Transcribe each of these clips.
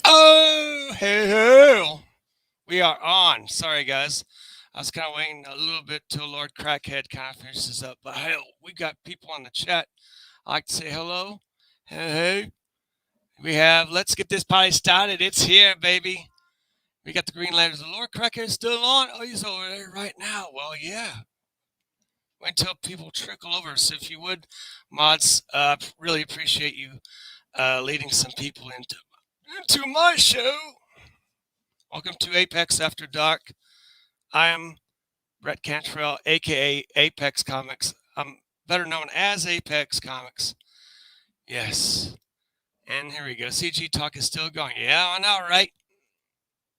Oh, hell. We are on. Sorry, guys. I was kind of waiting a little bit till Lord Crackhead kind of finishes up. But hell, we got people on the chat. I like to say hello. Hey. We have, let's get this party started. It's here, baby. We got the green letters. The Lord Crackhead still on. Oh, he's over there right now. Well, yeah. Wait until people trickle over. So if you would, mods, really appreciate you leading some people into my show. Welcome to Apex After Dark. I am Brett Cantrell, aka Apex Comics. I'm better known as Apex Comics. Yes. And here we go. CG Talk is still going. Yeah, I know, right?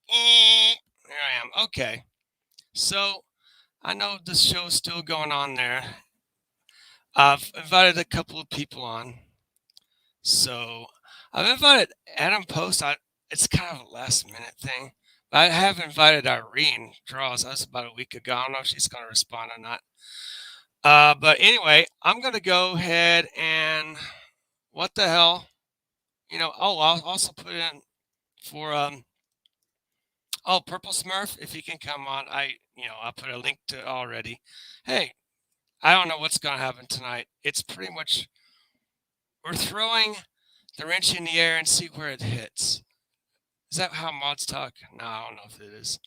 Here I am. Okay. So, I know this show is still going on there. I've invited a couple of people on. So, I've invited Adam Post. It's kind of a last minute thing. But I have invited Irene Draws. That was about a week ago. I don't know if she's going to respond or not. But anyway, I'm going to go ahead and what the hell? I'll also put in for Purple Smurf if he can come on. I'll put a link to it already. Hey, I don't know what's going to happen tonight. It's pretty much we're throwing the wrench in the air and see where it hits. Is that how mods talk? No, I don't know if it is,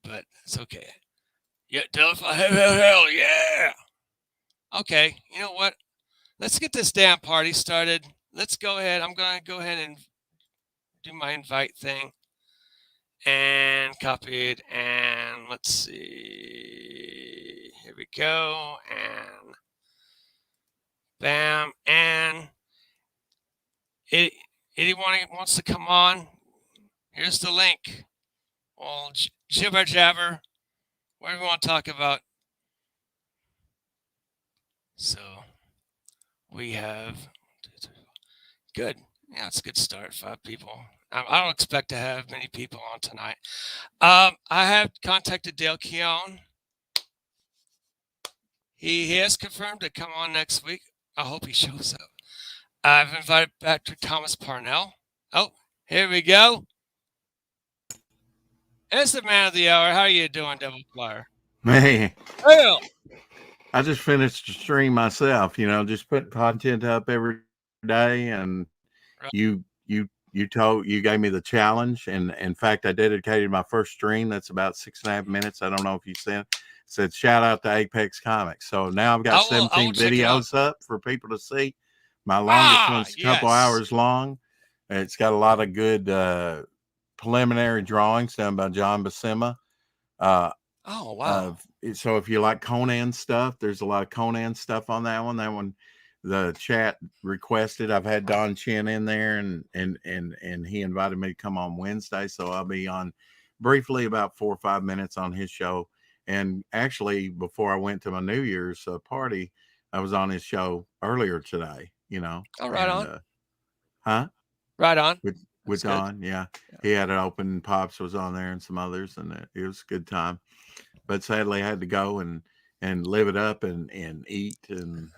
but it's okay. Yeah, Delphi, hell, yeah. Okay, you know what? Let's get this damn party started. Let's go ahead. I'm going to go ahead and do my invite thing. And copy it. And let's see. Here we go. And bam. And anyone wants to come on, here's the link. Well, jibber jabber. What do we want to talk about? So we have good. Yeah, it's a good start. 5 people. I don't expect to have many people on tonight. I have contacted Dale Keown. He has confirmed to come on next week. I hope he shows up. I've invited Patrick Thomas Parnell. Oh, here we go. It's the man of the hour. How are you doing, Devil Flyer? Man, Well, I just finished the stream myself. Just put content up every day, and right. you gave me the challenge, and in fact, I dedicated my first stream. That's about 6.5 minutes. I don't know if you said shout out to Apex Comics. So now I've got I will 17 check it out. videos up for people to see. My longest one's a couple Yes. hours long. It's got a lot of good preliminary drawings done by John Buscema. Uh, Oh, wow. so if you like Conan stuff, there's a lot of Conan stuff on that one. That one, the chat requested. I've had Don Chen in there, and he invited me to come on Wednesday, so I'll be on briefly about 4 or 5 minutes on his show. And actually, before I went to my New Year's party, I was on his show earlier today. Oh, right And on. huh? Right on. With That's good. Don, yeah, Yeah. he had an open. Pops was on there and some others, and it was a good time. But sadly, I had to go and live it up and eat. And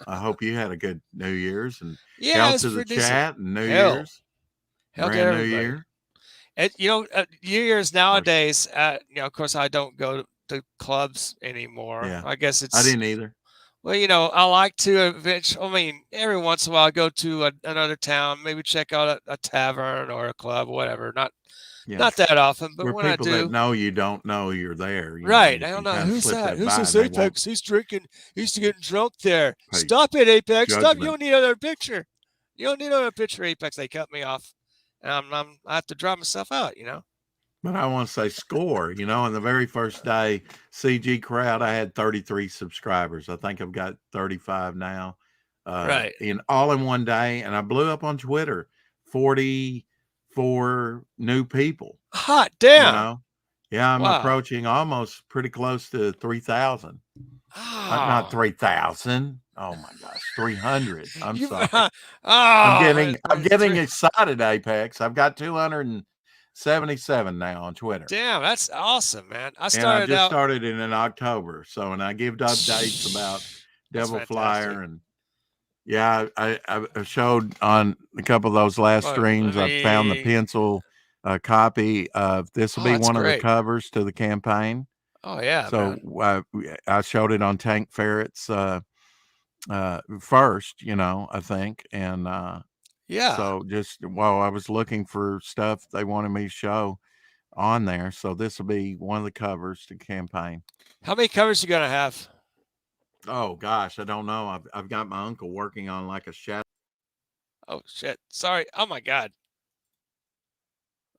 I hope you had a good New Year's, and Yeah, hell it's to the pretty decent. chat and New Hell. Year's, Hell to brand new everybody. year. New Year's Or nowadays, of course, I don't go to clubs anymore. yeah, I guess I it's, didn't either. well, I like to eventually, every once in a while, I go to another town, maybe check out a tavern or a club, whatever. Yeah, Not that often, but where when I people that do, know you don't know you're there. right. You I don't can know. kind of Who's slip that? that Who's by, this and they won't Apex? He's drinking. He's getting drunk there. pay Stop it, Apex. Stop. You judgment. don't need another picture. You don't need another picture, Apex. They cut me off. I have to draw myself out. But I want to say score. On the very first day, CG crowd, I had 33 subscribers. I think I've got 35 now. Right. In all in one day, and I blew up on Twitter. 44 new people. Hot You damn. know, yeah, I'm Wow. approaching almost pretty close to 3,000. Not Oh. 3,000. Oh my gosh, 300. I'm You sorry. I'm oh getting I'm getting three. excited, Apex. I've got 277 now on Twitter. Damn, that's awesome, man. I And I started just out. started in October. So, and I give updates about That's Devil fantastic. Flyer and Yeah, I showed on a couple of those last Let streams. I found the me. pencil copy of this will Oh, be that's one of the great. covers to the campaign. Oh yeah, So man. I showed it on Tank Ferret's first, I think, and Yeah. so just while I was looking for stuff they wanted me to show on there, so this will be one of the covers to campaign. How many covers you gonna have? Oh gosh, I don't know. I've got my uncle working on like a shadow. Oh shit. Sorry. Oh my god.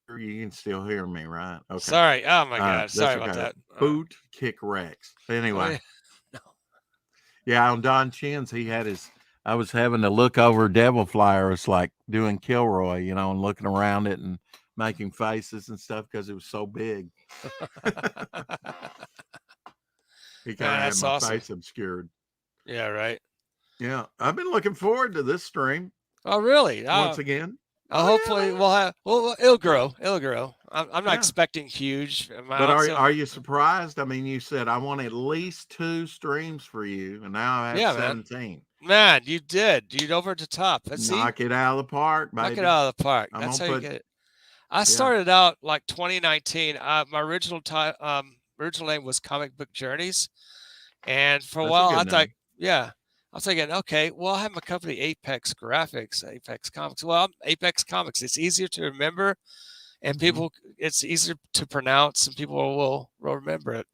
You can still hear me, right? Okay. Sorry. Oh my god. Sorry That's about okay. that. Boot kick Rex. Oh Anyway, yeah. No. yeah, on Don Chin's, he had his. I was having to look over Devil Flyer. It's like doing Kilroy, and looking around it and making faces and stuff because it was so big. He kind Man, of had that's my awesome. face obscured. Yeah. Right. Yeah, I've been looking forward to this stream Oh really? once again. Hopefully Yeah, we'll have. Well, it'll grow. It'll grow. I'm not yeah. expecting huge But amounts of. are you surprised? I mean, you said I want at least 2 streams for you, and now I have Yeah, man. 17. Man, you did. You over the top. Let's see. Knock it out of the park, Knock it baby. out of the park. I'm That's gonna how you put get it. I yeah. started out like 2019. My original name was Comic Book Journeys, and for a That's a while good I thought, name. yeah, I was thinking, okay, well, I have my company Apex Graphics, Apex Comics. Well, I'm Apex Comics. It's easier to remember, and people, it's easier to pronounce, and people will remember it.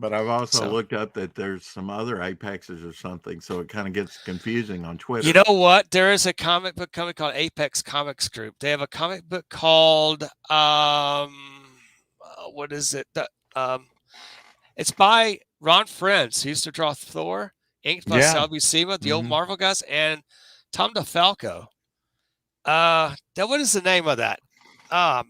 But I've also So looked up that there's some other Apexes or something, so it kind of gets confusing on you Twitter. know what? There is a comic book company called Apex Comics Group. They have a comic book called what is it? It's by Ron Frenz, who used to draw Thor, inked by Yeah. Sal Buscema, the old Mhm. Marvel guys, and Tom DeFalco. What is the name of that?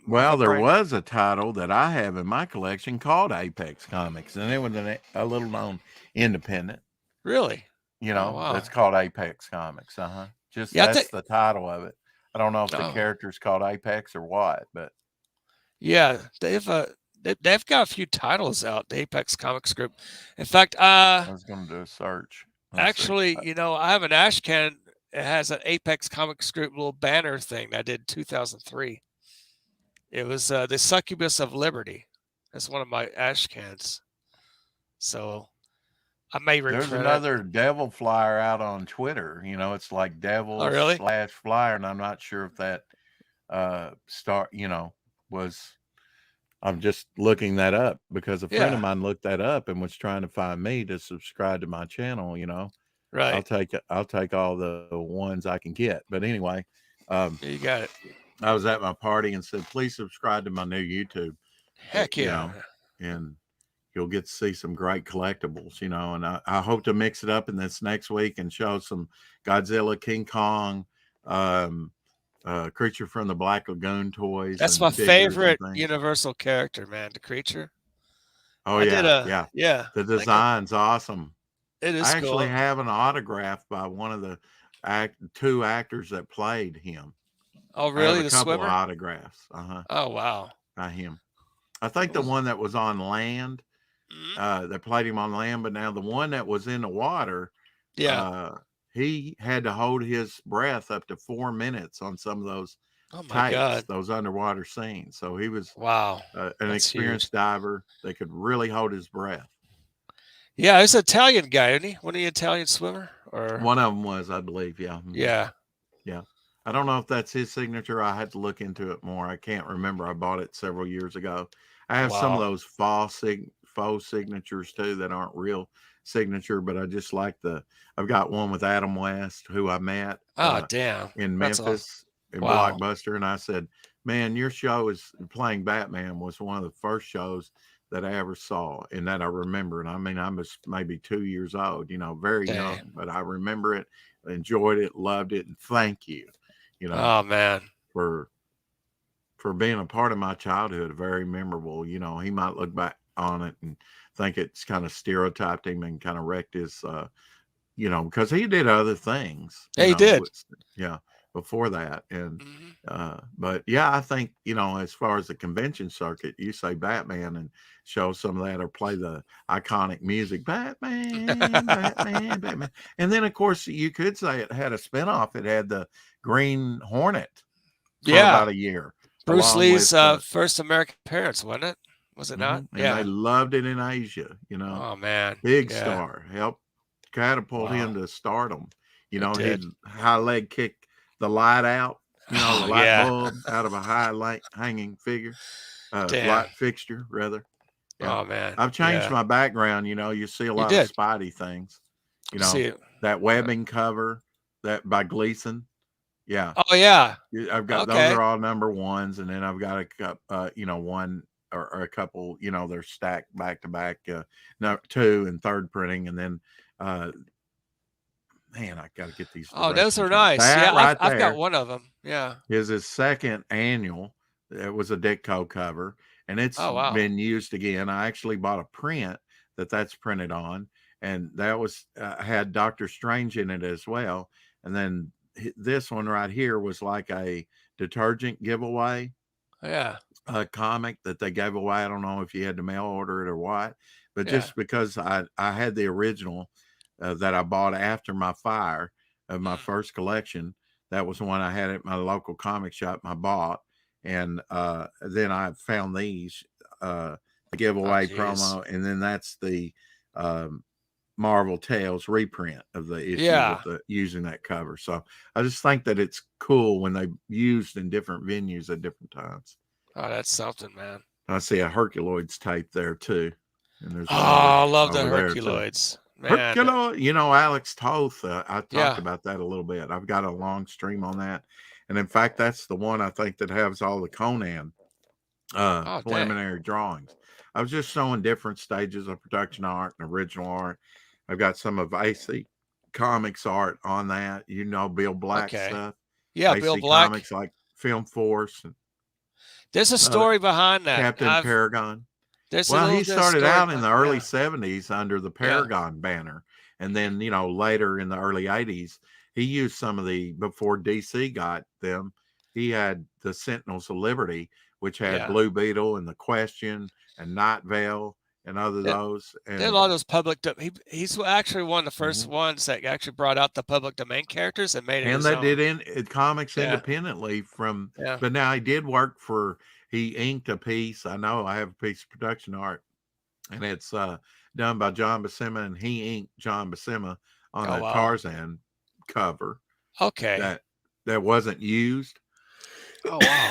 Well, there was a title that I have in my collection called Apex Comics, and it was a little known independent. Really? Oh That's wow. called Apex Comics. Just Yeah, that's the title of it. I don't know if the oh, character's called Apex or what, but yeah, they've got a few titles out. The Apex Comics Group. In fact, I was going to do a search. Let's see. actually, I have an ash can. It has an Apex Comics Group little banner thing that I did 2003. It was the Succubus of Liberty. That's one of my ash cans. So I may There's reprint it. another devil flyer out on Twitter. It's like Oh, devil really? slash flyer, and I'm not sure if that was. I'm just looking that up because a friend of Yeah. mine looked that up and was trying to find me to subscribe to my channel. I'll Right. take all the ones I can get. But anyway, You got it. I was at my party and said, please subscribe to my new YouTube. Heck yeah. And you'll get to see some great collectibles, and I hope to mix it up in this next week and show some Godzilla, King Kong, Creature from the Black Lagoon toys. That's and my figures favorite and things. Universal character, man. The creature. Oh, I did yeah. The design's awesome. It is I actually cool. have an autograph by one of the 2 actors that played him. Oh, I have really? a The couple of swimmer? autographs. Oh, wow. By him. I think the one that was on land, that played him on land, but now the one that was in the water, Yeah. he had to hold his breath up to 4 minutes on some of those Oh my takes, God. those underwater scenes. So he was Wow. an That's experienced huge. diver that could really hold his breath. Yeah, he's an Italian guy, isn't he? Wasn't he an Italian swimmer? Or One of them was, I believe. Yeah. yeah. Yeah. I don't know if that's his signature. I had to look into it more. I can't remember. I bought it several years ago. I have some of Wow. those faux signatures too that aren't real signature, but I just like I've got one with Adam West, who I met Oh, damn. in That's awesome. Memphis in Wow. Blockbuster. And I said, man, your show is playing Batman was one of the first shows that I ever saw and that I remember. And I mean, I was maybe 2 years old, very young, Damn. but I remember it, enjoyed it, loved it. And thank you, Oh, man. for being a part of my childhood. Very memorable. He might look back on it and think it's kind of stereotyped him and kind of wrecked his because he did other things. Yeah, he did. Yeah, before that. And Hmm. but yeah, I think, as far as the convention circuit, you say Batman and show some of that, or play the iconic music, Batman, Batman, Batman. And then of course you could say it had a spinoff. It had the Green Hornet for Yeah, about a year, Bruce along with Lee's first American appearance, wasn't it? Was it not? and they Yeah. loved it in Asia, Oh man. big Yeah. star, helped catapult him Wow. to stardom. It He'd did. high leg kick the light out, the Oh light yeah. bulb out of a high light hanging figure, Damn. light fixture rather. Yeah. Oh man. I've changed Yeah. my background. You see a You lot of did. Spidey things, you See know, it. that webbing cover that by Gleason. Yeah. Oh yeah. I've got, those Okay. are all number ones. And then I've got one or a couple, they're stacked back to back, no, two and third printing. And then, man, I got to get these Oh, those are directions right. nice. That Yeah, right I've got there one of them. Yeah. is his second annual. It was a Ditko cover, and it's Oh wow. been used again. I actually bought a print that's printed on, and that was had Doctor Strange in it as well. And then this one right here was like a detergent giveaway Yeah. comic that they gave away. I don't know if you had to mail order it or what, but Yeah. just because I had the original that I bought after my fire of my Mm. first collection, that was the one I had at my local comic shop. I bought, and then I found these Oh giveaway geez. promo, and then that's the um, Marvel Tales reprint of the issue with Yeah. the using that cover. So I just think that it's cool when they used in different venues at different times. Oh, that's something, man. I see a Herculoids tape there too, and there's Oh, another I love the over there too. Herculoids, man. Herculoid, Alex Toth. I talked Yeah. about that a little bit. I've got a long stream on that, and in fact, that's the one I think that has all the Conan Oh, dang. preliminary drawings. I was just showing different stages of production art and original art. I've got some of AC Comics art on that. Bill Black Okay. stuff. Yeah, Bill AC Black. Comics like Film Force and There's a uh, story behind that. Captain Paragon. There's a Well, little he bit of started story out in behind. the early Yeah. 70s under the Yeah. Paragon banner. And Mhm. then, later in the early 80s, he used some of before DC got them, he had the Sentinels of Liberty, which had Yeah. Blue Beetle and The Question and Night Vale and other There those. there are a And lot of those he's actually one of the first mhm. ones that actually brought out the public domain characters and made it And his they own. did comics Yeah. independently Yeah. but now he did work he inked a piece. I know I have a piece of production art, and it's done by John Buscema, and he inked John Buscema on Oh a wow. Tarzan cover Okay. that wasn't used. Oh wow.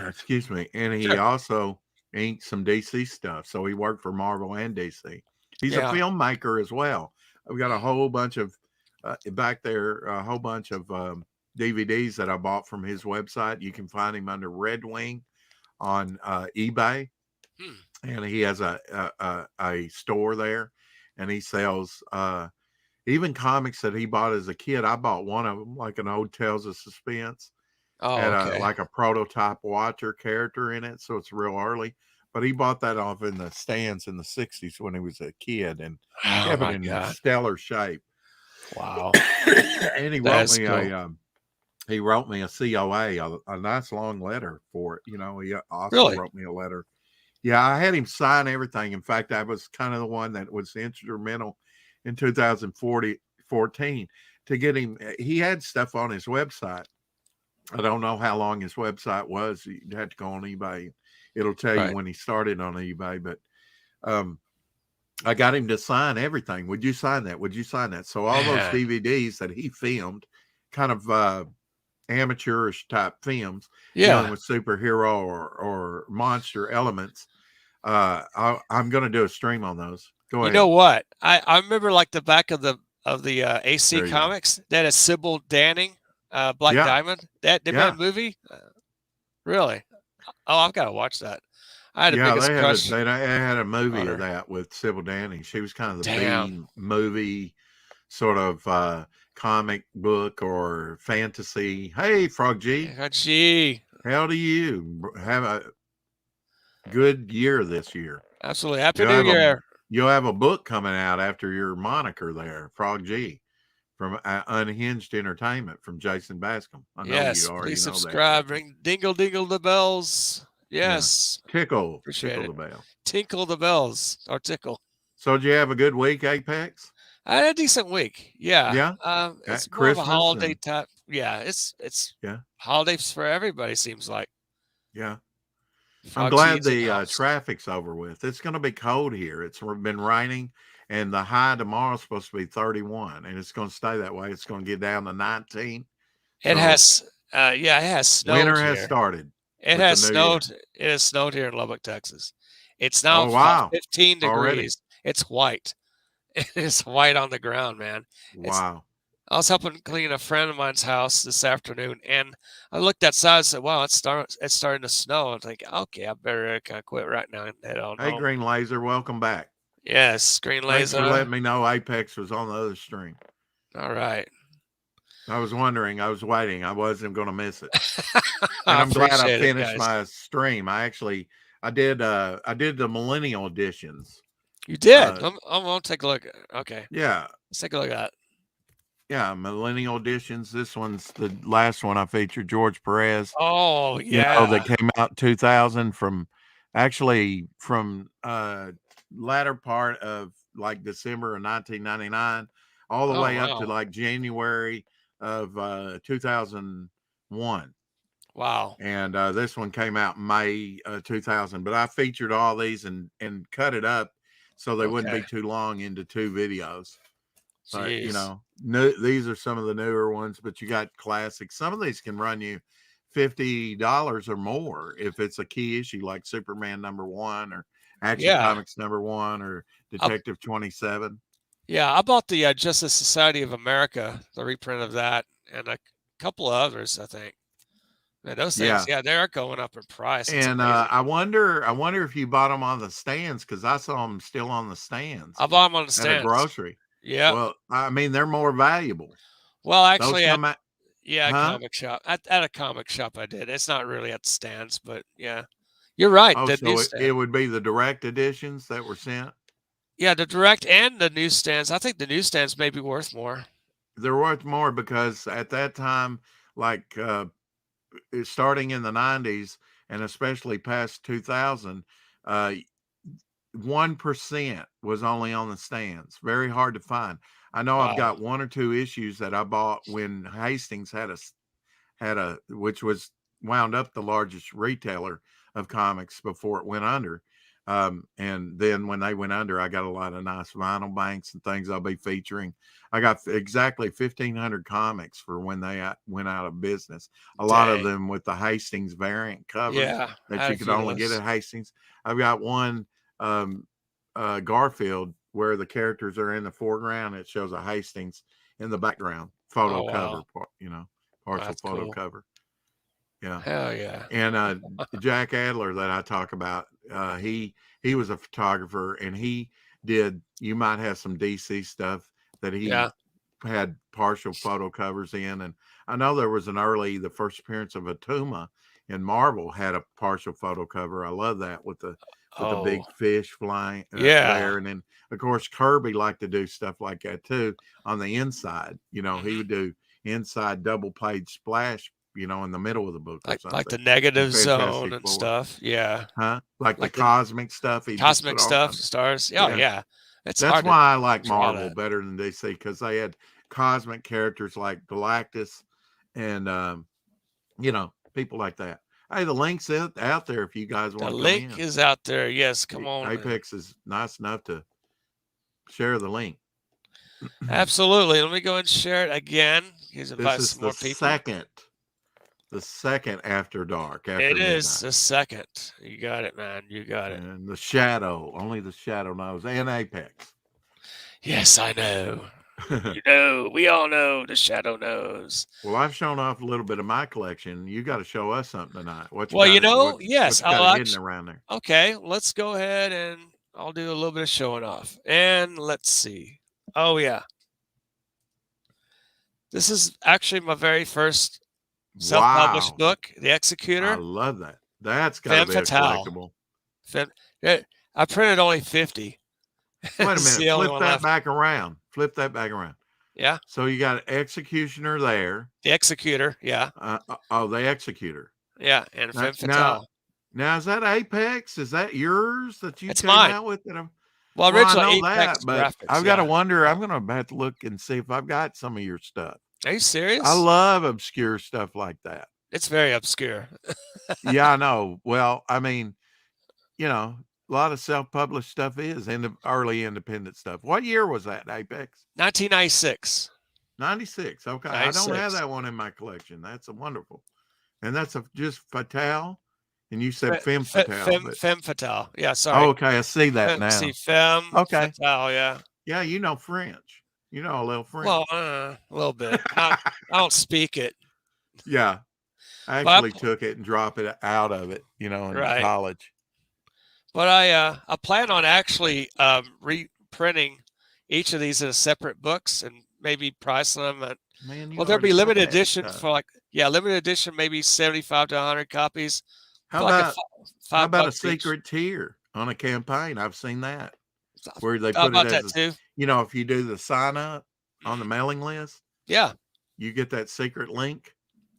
Excuse me. And he Sure. also inked some DC stuff. So he worked for Marvel and DC. He's a Yeah. filmmaker as well. I've got a Mm. whole bunch of back there, a whole bunch of DVDs that I bought from his website. You can find him under Red Wing on eBay, Hmm. and he has a store there, and he sells even comics that he bought as a kid. I bought one of them, like an old Tales of Suspense, Oh, had okay. like a prototype Watcher character in it, so it's real early. But he bought that off in the stands in the '60s when he was a kid, and Oh kept it my in God. stellar shape. Wow. And That is cool. he wrote me a COA, a nice long letter for it. He also Really? wrote me a letter. Yeah, I had him sign everything. In fact, I was kind of the one that was instrumental in 2014 to get him. He had stuff on his website. I don't know how long his website was. You'd have to go on eBay. It'll tell you Right. when he started on eBay. But I got him to sign everything. Would you sign that? Would you sign that? So all those Man. DVDs that he filmed, kind of amateurish type films, dealing Yeah. with superhero or monster elements. I'm going to do a stream on those. Go You know ahead. what? I remember like the back of the AC There you go. Comics that is Sybil Danning, Black Yeah, Diamond. They made a yeah, movie. Really? Oh, I've got to watch that. I had the yeah. biggest crush They had a movie on of her. that with Sybil Danning. She was kind of the Damn. B movie sort of comic book or fantasy. Hey, Frog G, Yeah, gee. how do you have a good year this year? Absolutely. Happy You'll New have a Year. you'll have a book coming out after your moniker there, Frog G. from Unhinged Entertainment from Jason Bascom. I know you Yes, already please know that, subscribe. Jackie. Ring dingle dingle the bells. Yeah. Yes, Tickle appreciate the it. bell. Tinkle the bells or tickle. So did you have a good week, Apex? I had a decent week. Yeah. Yeah. It's At more of a Christmas holiday and type. Yeah, it's yeah, holidays for everybody seems like. yeah. I'm glad Frogsy's in the the house. traffic's over with. It's going to be cold here. It's been raining, and the high tomorrow is supposed to be 31, and it's going to stay that way. It's going to get down to 19. It So has yeah, it has snowed winter has here. started It with the has new year. snowed. It has snowed here in Lubbock, Texas. It's now Oh wow, 15 already. degrees. It's white. It is white on the ground, man. It's Wow. I was helping clean a friend of mine's house this afternoon, and I looked outside and said, "Wow, it's starting to snow." I was like, "Okay, I better kind of quit right now and head on Hey, home." Green Laser, welcome back. Yes, green Thanks for laser. letting me know Apex was on the other stream. All right. I was wondering. I was waiting. I wasn't going to miss it. And I I'm glad I appreciate it, finished guys. my stream. I did the millennial editions. You did. Uh I'm gonna take a look. Okay, yeah. let's take a look at it. Yeah, millennial editions. This one's the last one I featured, George Perez. Oh You know, yeah. that came out 2000 from latter part of like December of 1999 all the Oh way up to wow. like January of 2001. Wow. And this one came out May 2000. But I featured all these and cut it up so they wouldn't Okay. be too long into two videos. But Jeez. these are some of the newer ones. But you got classics. Some of these can run you $50 or more if it's a key issue like Superman #1 or Action Yeah. Comics #1 or I, Detective 27. yeah. I bought the Justice Society of America, the reprint of that, and a couple of others. I think. Man, those things, Yeah. yeah, they are going up in price. It's And amazing. I wonder if you bought them on the stands because I saw them still on the stands I bought them on the at a stands. grocery. Yeah. Well, I mean, they're more valuable. Well, Those actually, come out, yeah, huh? comic shop. At a comic shop, I did. It's not really at the stands, but yeah, you're right. Oh, The so it newsstand. would be the direct editions that were sent. Yeah, the direct and the newsstands. I think the newsstands may be worth more. They're worth more because at that time, like starting in the 90s and especially past 2000, 1% was only on the stands. Very hard to find. I know I've Wow. got one or two issues that I bought when Hastings had a which was wound up the largest retailer of comics before it went under. And then when they went under, I got a lot of nice vinyl banks and things I'll be featuring. I got exactly 1,500 comics for when they went out of business. A lot of Dang. them with the Hastings variant covers Yeah, I that had you a could few of only get those. at Hastings. I've got one um, Garfield where the characters are in the foreground. It shows a Hastings in the background photo Oh cover, wow, partial that's photo cool. cover. Yeah. Hell yeah. And Jack Adler that I talk about, he was a photographer and he did. You might have some DC stuff that he Yeah. had partial photo covers in, and I know there was the first appearance of Atuma in Marvel had a partial photo cover. I love that with the Oh big fish flying yeah. there, and then of course Kirby liked to do stuff like that too on the inside. He Hmm. would do inside double page splash, in the middle of the book or Like something. the negative And zone Fantastic and Four, stuff. Yeah. huh? Like the Like the cosmic stuff, he just put cosmic all stuff, kinds of, stars. Oh yeah. yeah. It's That's hard to why I like draw Marvel that. better than DC because they had cosmic characters like Galactus and people like that. Hey, the link's out there if you guys The want to come link in. is out there. Yes, come on in. Apex is nice enough to share the link. Absolutely. Let me go and share it again. Here's This invite is some more people. the second after dark, It after is midnight. a second. You got it, man. You got it. And only the shadow knows, and Apex. Yes, I know. You know, we all know the shadow knows. Well, I've shown off a little bit of my collection. You got to show us something tonight. What you Well, got? yes, What you got I'll hidden actually. around there? Okay, let's go ahead and I'll do a little bit of showing off. And let's see. Oh, yeah. This is actually my very first self-published Wow, book, The I Executor, love that. That's got to Femme be a Fatale. collectible. I printed only 50. Wait a It's minute. the only one left. Flip that back around. Yeah. So you got Executioner there. The Executor. Yeah. Oh, the Executor. Yeah. And Now, Femme now, Fatale. now, is that Apex? Is that yours that you It's came mine. out with? That Well, well, I originally know Apex that, but Graphics. I've got to Yeah. wonder. I'm going to have to look and see if I've got some of your stuff. Are you I serious? love obscure stuff like that. It's very obscure. Yeah, I know. Well, I mean, a lot of self-published stuff is in the early independent stuff. What year was that, Apex? 1996. 96. Okay. I don't have 96. that one in my collection. That's a wonderful. And that's just Fatale. And you said Fe- Femme Fatale, but Femme Fatale. Yeah. oh, Sorry. okay. I see that See, now. Femme Okay. Fatale. Yeah. Yeah, you know French. You know a little Well, French. a little bit. Not. I don't speak it. Yeah. I But actually took it and dropped it out of it, in right. college. But I plan on actually reprinting each of these as separate books and maybe pricing them at. Man, you Well, there'll already be got limited that edition stuff. for limited edition, maybe 75 to 100 copies How for like a about how five about a bucks each. secret tier on a campaign? I've seen that where they How put it about as that too? if you do the sign up on the Mhm. mailing list, Yeah, you get that secret link.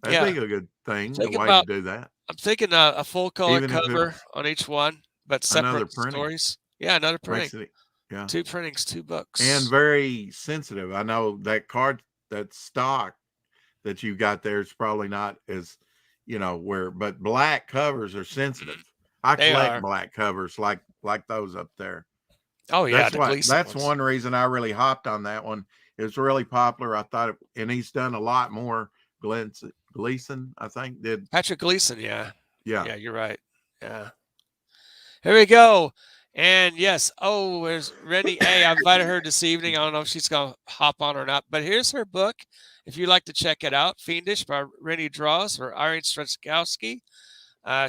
That'd yeah. be a good thing, the Think way to about. do that. I'm thinking a full color Even if cover it's on each one, but another separate printing, stories. Yeah, another printing. makes it, yeah. Two printings, two And books. very sensitive. I know that card, that stock that you got there is probably not as, but black covers are Mhm. sensitive. I They collect are. black covers like those up there. Oh yeah, the Gleason That's ones. one reason I really hopped on that one. It was really popular. I thought and he's done a lot more. Gleason, I think, did. Patrick Gleason. Yeah, Yeah. yeah, you're right. Yeah. Here we go. And yes, oh, there's Rennie A. I invited her this evening. I don't know if she's going to hop on or not, but here's her book. If you'd like to check it out, Fiendish by Rennie Draws or Irene Stretchkowski.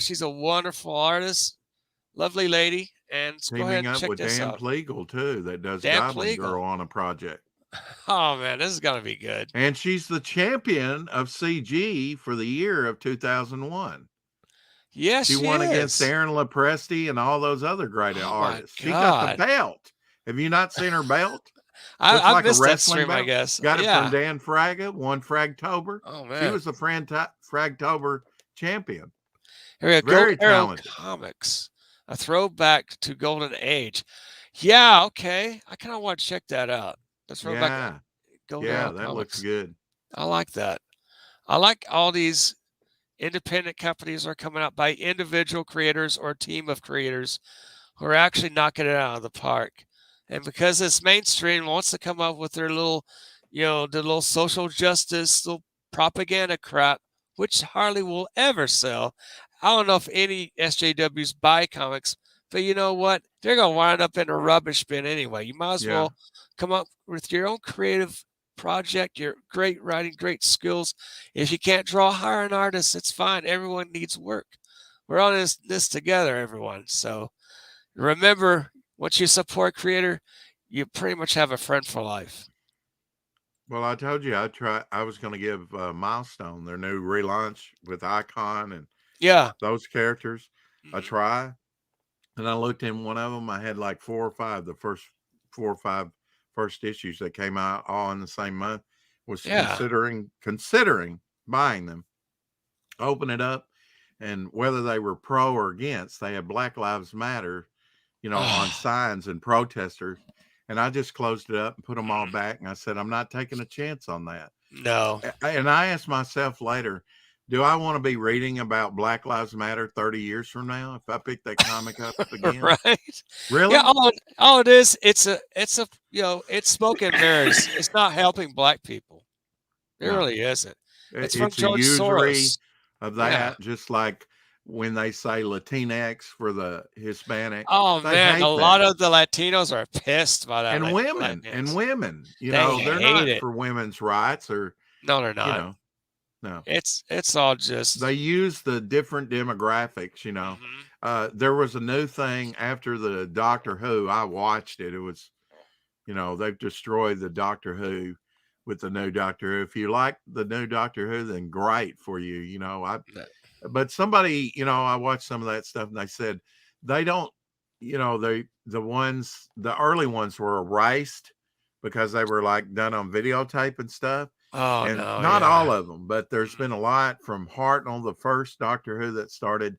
She's a wonderful artist, lovely lady. And let's go ahead Teaming and up check with this Dan out. Pleagle too, that does Dan Goblin Pleagle. Girl on a project. Oh, man, this is going to be good. And she's the champion of CG for the year of 2001. Yes, She she won against is. Aaron Lepresti and all those other great Oh, my artists. She got the God. belt. Have you not seen her belt? Looks I like a missed that wrestling stream, I belt. guess. Got it from Yeah. Dan Fraga, won Fragtober. Oh, She man. was the Fragtober champion. Here we go. Gold Very Arrow talented. Comics, a throwback to Golden Age. Yeah, okay. I kind of want to check that out. The throwback Yeah. Gold Yeah, Arrow that looks Comics. good. I like that. I like all these independent companies are coming out by individual creators or a team of creators who are actually knocking it out of the park. And because it's mainstream, wants to come up with their little, the little social justice, little propaganda crap, which hardly will ever sell. I don't know if any SJWs buy comics, but you know what? They're going to wind up in a rubbish bin anyway. You might as Yeah. well come up with your own creative project, your great writing, great skills. If you can't draw, hire an artist. It's fine. Everyone needs work. We're on this together, everyone. So remember, once you support creator, you pretty much have a friend for life. Well, I told you I was going to give Milestone their new relaunch with Icon and Yeah. those characters a Mhm. try. And I looked in one of them. I had like 4 or 5, the first 4 or 5 first issues that came out all in the same month. Was Yeah. considering buying them. Open it up, and whether they were pro or against, they had Black Lives Matter, on Oh, signs and protesters. And I just closed it up and put them all mm, back. And I said, I'm not taking a chance on that. no. And I asked myself later, do I want to be reading about Black Lives Matter 30 years from now if I pick that comic up again? Right? Yeah, Really? all it is, it's smoke and mirrors. It's not helping black people. It No. really isn't. It's from It's a George usury Soros. of Yeah. that, just like when they say Latinx for the Hispanic, Oh they man, a hate lot that. of the Latinos are pissed by that And Latinx. women, They they're hate not it. for women's rights or, No, they're you not. know, no. It's all just. They use the different demographics. Mhm. There was a new thing after the Doctor Who. I watched it. It was, they've destroyed the Doctor Who with the new Doctor Who. If you like the new Doctor Who, then great for you. But somebody, I watched some of that stuff and they said they don't, the early ones were erased because they were like done on videotape and stuff. Oh And no, not yeah. all of them, but there's been a lot from Hartnell, the first Doctor Who that started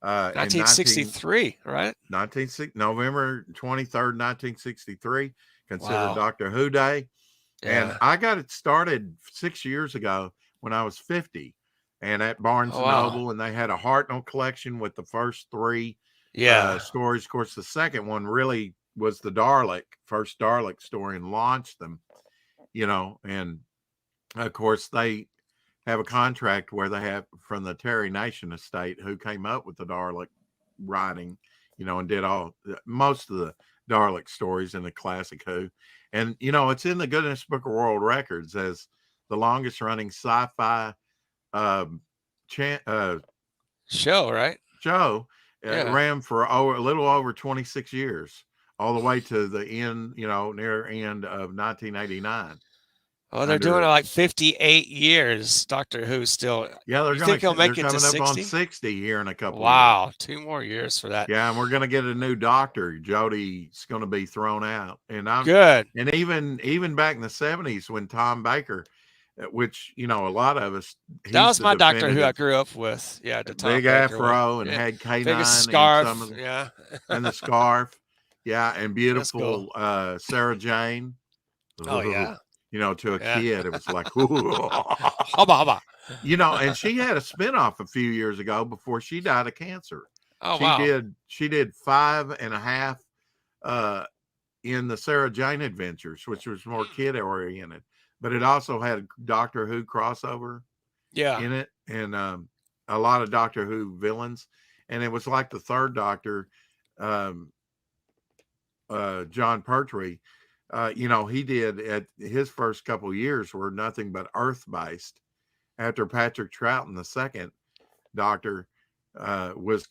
in 1963, right? November 23rd, 1963, considered Wow. Doctor Who Day. And Yeah. I got it started 6 years ago when I was 50, and at Barnes Oh and wow. Noble, and they had a Hartnell collection with the first 3 Yeah. stories. Of course, the second one really was the Dalek, first Dalek story, and launched them, and of course they have a contract where they have from the Terry Nation estate who came up with the Dalek writing, and did most of the Dalek stories in the classic Who. And, it's in the Guinness Book of World Records as the longest running sci-fi Show, right? show. It Yeah. ran for a little over 26 years, all the way to the end, near end of 1989. Oh, they're doing it like 58 years. Doctor Who still. Yeah, You think he'll they're make it to coming up on 60? 60 here in a couple of years. Wow, 2 more years for that. Yeah, and we're gonna get a new doctor. Jodie's gonna be thrown out, Good. and even back in the 70s when Tom Baker, which a lot of us, That he's was the my Doctor Who I definitive grew up with. Yeah, the Tom big Baker one. afro and Yeah. had K9 Biggest and scarf. some of them, Yeah. and the scarf, yeah, and That's cool. beautiful Sarah Jane. Oh yeah. To a Yeah. kid, it was like, ooh. Hubba hubba. And she had a spinoff a few years ago before she died of cancer. Oh wow. She did 5.5 in the Sarah Jane Adventures, which was more kid oriented, but it also had Doctor Who crossover Yeah. in it, and a lot of Doctor Who villains. And it was like the third Doctor, John Pertwee. He did at his first couple of years were nothing but Earth based. After Patrick Troughton, the second Doctor, was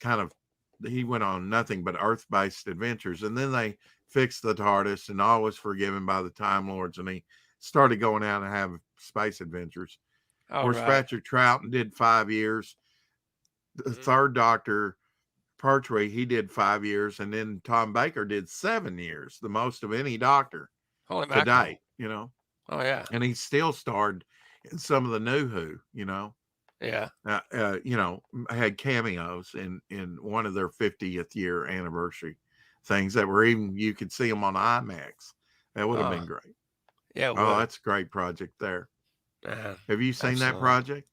he went on nothing but Earth based adventures, and then they fixed the TARDIS, and all was forgiven by the Time Lords, and he started going out and have space adventures. Of course, Patrick Troughton did 5 years. The third Doctor, Pertwee, he did 5 years, and then Tom Baker did 7 years, the most of any Doctor to date. Oh yeah. And he still starred in some of the new Who. Yeah. Had cameos in one of their 50th year anniversary things that were even, you could see them on IMAX. That would have been great. Yeah. That's a great project there. Have you seen that project?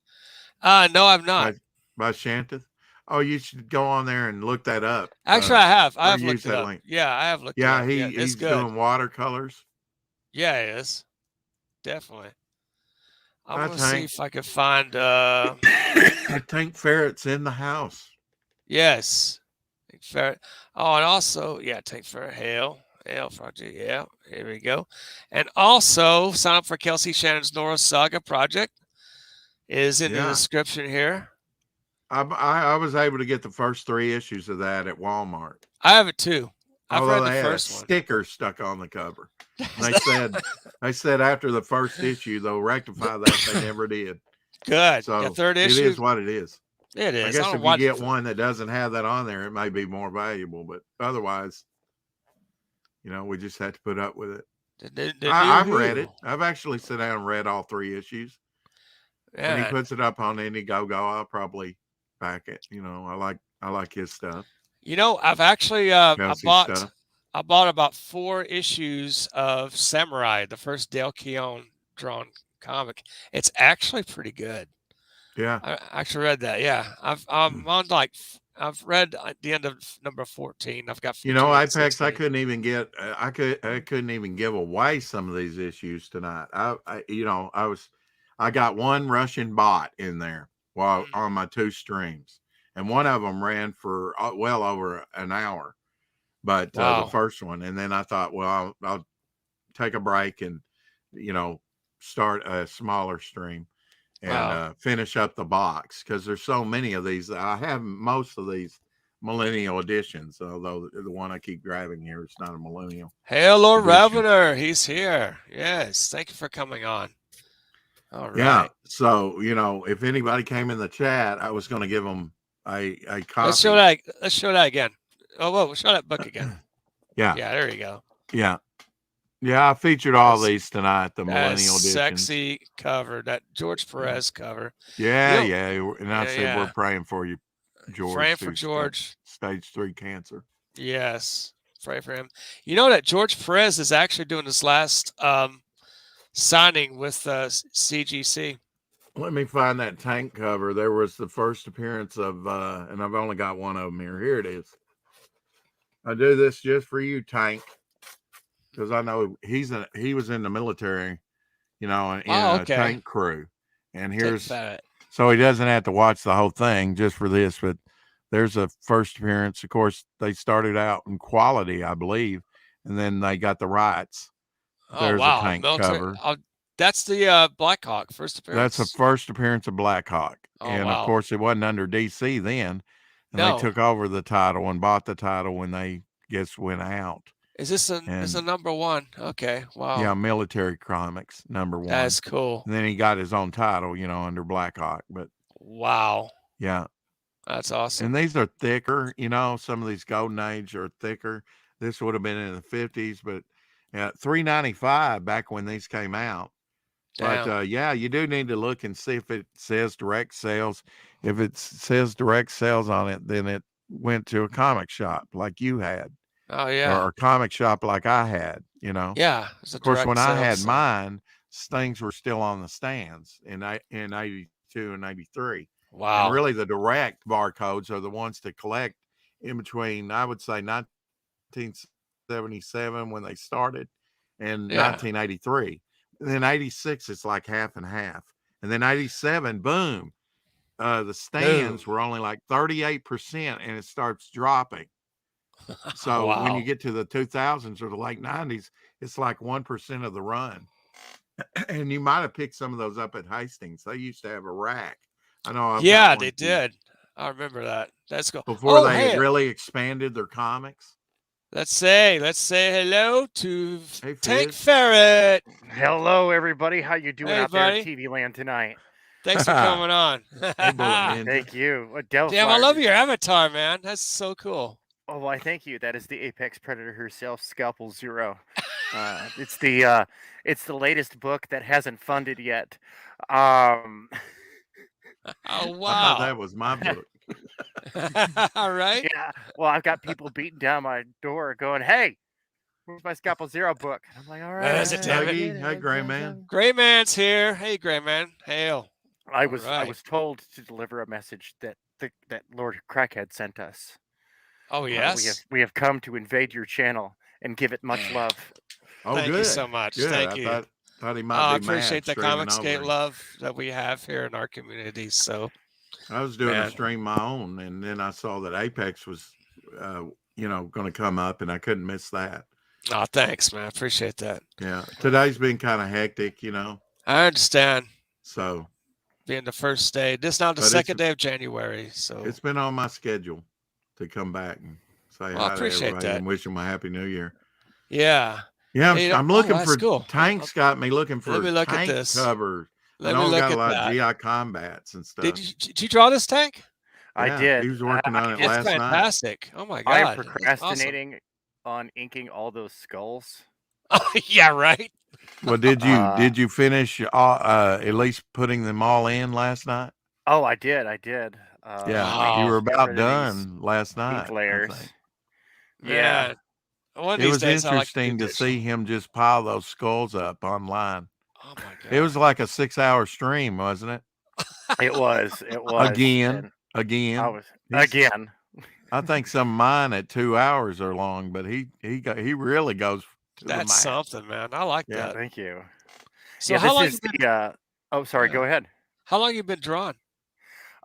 No, I've not. By Shantath? Oh, you should go on there and look that up. Actually, I have. I have looked it up. Link. Yeah, I have looked it up. Yeah, he's doing watercolors. Yeah, he is. Definitely. I'm going to see if I can find... Tank Ferret's in the house. Yes. Tank Ferret. Oh, and also, Tank Ferret. Hail project. Yeah, here we go. And also, sign up for Kelsey Shannon's Nora Saga project. Is in the description here. I was able to get the first 3 issues of that at Walmart. I have it too. I've read the they had first a one. sticker stuck on the cover. And they said after the first issue they'll rectify that. They never did. Good. So the third issue. It is what it is. It is. I guess if you get one that doesn't have that on there, it may be more valuable. But otherwise, we just had to put up with it. I've read it. I've actually sat down and read all 3 issues. Yeah. When he puts it up on Indiegogo, I'll probably back it. I like his stuff. I've actually I bought about 4 issues of Samurai, the first Dale Keown drawn comic. It's actually pretty good. Yeah, I actually read that. Yeah, I'm on I've read at the end of number 14. I've got Apex. I couldn't even get. I couldn't even give away some of these issues tonight. I got one Russian bot in there while on my 2 streams, and one of them ran for well over an hour. But the first one, and then I thought, well, I'll take a break and start a smaller stream and finish up the box, because there's so many of these. I have most of these millennial editions, although the one I keep grabbing here is not a millennial. Hail, Lord Revener, he's here. Yes, thank you for coming on. All right. Yeah. So if anybody came in the chat, I was going to give them a copy. Let's show that again. Oh, whoa, show that book again. Yeah. Yeah, there you go. Yeah. Yeah, I featured all That's these tonight, the that millennial editions. sexy cover, that George Perez cover. You Yeah, know, yeah. And I said we're yeah. praying for you, George, Praying for through George. stage 3 cancer. Yes. Pray for him. You know that George Perez is actually doing his last signing with CGC. Let me find that tank cover. There was the first appearance of, and I've only got one of them here. Here it is. I do this just for you, Tank, because I know he was in the military, in Oh, a okay. tank crew. And Tank here's Ferret. so he doesn't have to watch the whole thing just for this, but there's a first appearance. Of course, they started out in quality, I believe, and then they got the rights. Oh There's a wow, tank military. cover. Oh, that's the Blackhawk first That's the appearance. first appearance of Blackhawk. Oh And of wow. course, it wasn't under DC then. And they No, took over the title and bought the title when they went out. is this a And number one? Okay, yeah, wow, Military Comics #1. that's cool. And then he got his own title, under Blackhawk. But Wow, yeah, that's and awesome. these are thicker. Some of these Golden Age are thicker. This would have been in the 50s, but $3.95 back when these came out. But Damn. yeah, you do need to look and see if it says direct sales. If it says direct sales on it, then it went to a comic shop like you had, Oh or yeah, a comic shop like I had. yeah. It's a Of course, direct when I sales. had So mine, things were still on the stands in 82 and 83. And wow. really, the direct barcodes are the ones to collect in between, I would say, 1977 when they started and Yeah. 1983. And then 86, it's like half and half. And then 87, boom, the Boom. stands were only like 38% and it starts dropping. So when you Wow. get to the 2000s or the late 90s, it's like 1% of the run. And you might have picked some of those up at Hastings. They used to have a rack. I know I've got Yeah, one they too. did. I remember that. That's cool. Before Oh, they had hey, really expanded their comics. let's say hello to Hey, Tank Fizz. Ferret. Hello, everybody. How you doing Hey, out there in buddy. TV land tonight? Thanks for coming on. Hey, Bullet Ninja. Thank you. Damn, I love your avatar, man. That's so cool. Oh, why? Thank you. That is the apex predator herself, Scalpel Zero. It's the latest book that hasn't funded yet. Um, Oh, I thought wow. that was my book. All right. yeah. Well, I've got people beating down my door, going, "Hey, where's my Scalpel Zero book?" And I'm like, "All Where right, is it, damn it? Hey, Gray Man. Gray Man's here. Hey, Gray Man. Hail. I All was right. told to deliver a message that that Lord Crackhead sent us. Oh, yes. We have come to invade your channel and give it much love. Oh, Thank you good. so much. Good. Thank I you. thought he Oh, might I be mad appreciate the streaming over. Comicsgate him. love that we have here in our community. So, I was doing a man. stream my own, and then I saw that Apex was, going to come up, and I couldn't miss that. Oh, thanks, man. I appreciate that. Yeah, today's been kind of hectic, I understand So being the first day. This is now the But second day of January. So, it's been on my schedule to come back and say well, I hi to appreciate everybody that. and wish them a happy New Year. Yeah. Yeah, Hey, I'm looking that's for cool. Tank's got me looking Let for me look at tank this. covers. I Let me know I've look got a at lot that. of GI combats and stuff. Did you draw this tank? I Yeah, did. he was working on it It's last night. fantastic. Oh my I am god. That's awesome. procrastinating on inking all those skulls. Oh, yeah, right. Well, did you finish at least putting them all in last night? Oh, I did. Yeah, you were Get about rid of these done last night. ink I layers. think. Yeah. Man. One of It these was days I like to interesting do to see digital. him just pile those skulls up online. Oh my god. It was like a 6-hour stream, wasn't it? It was. Again. And He's- again. I think some of mine at 2 hours are long, but he really goes to the That's max. something, man. I like Yeah. that. Thank you. So Yeah, how long this is you been the oh, sorry, Yeah. go ahead. how long you been drawing?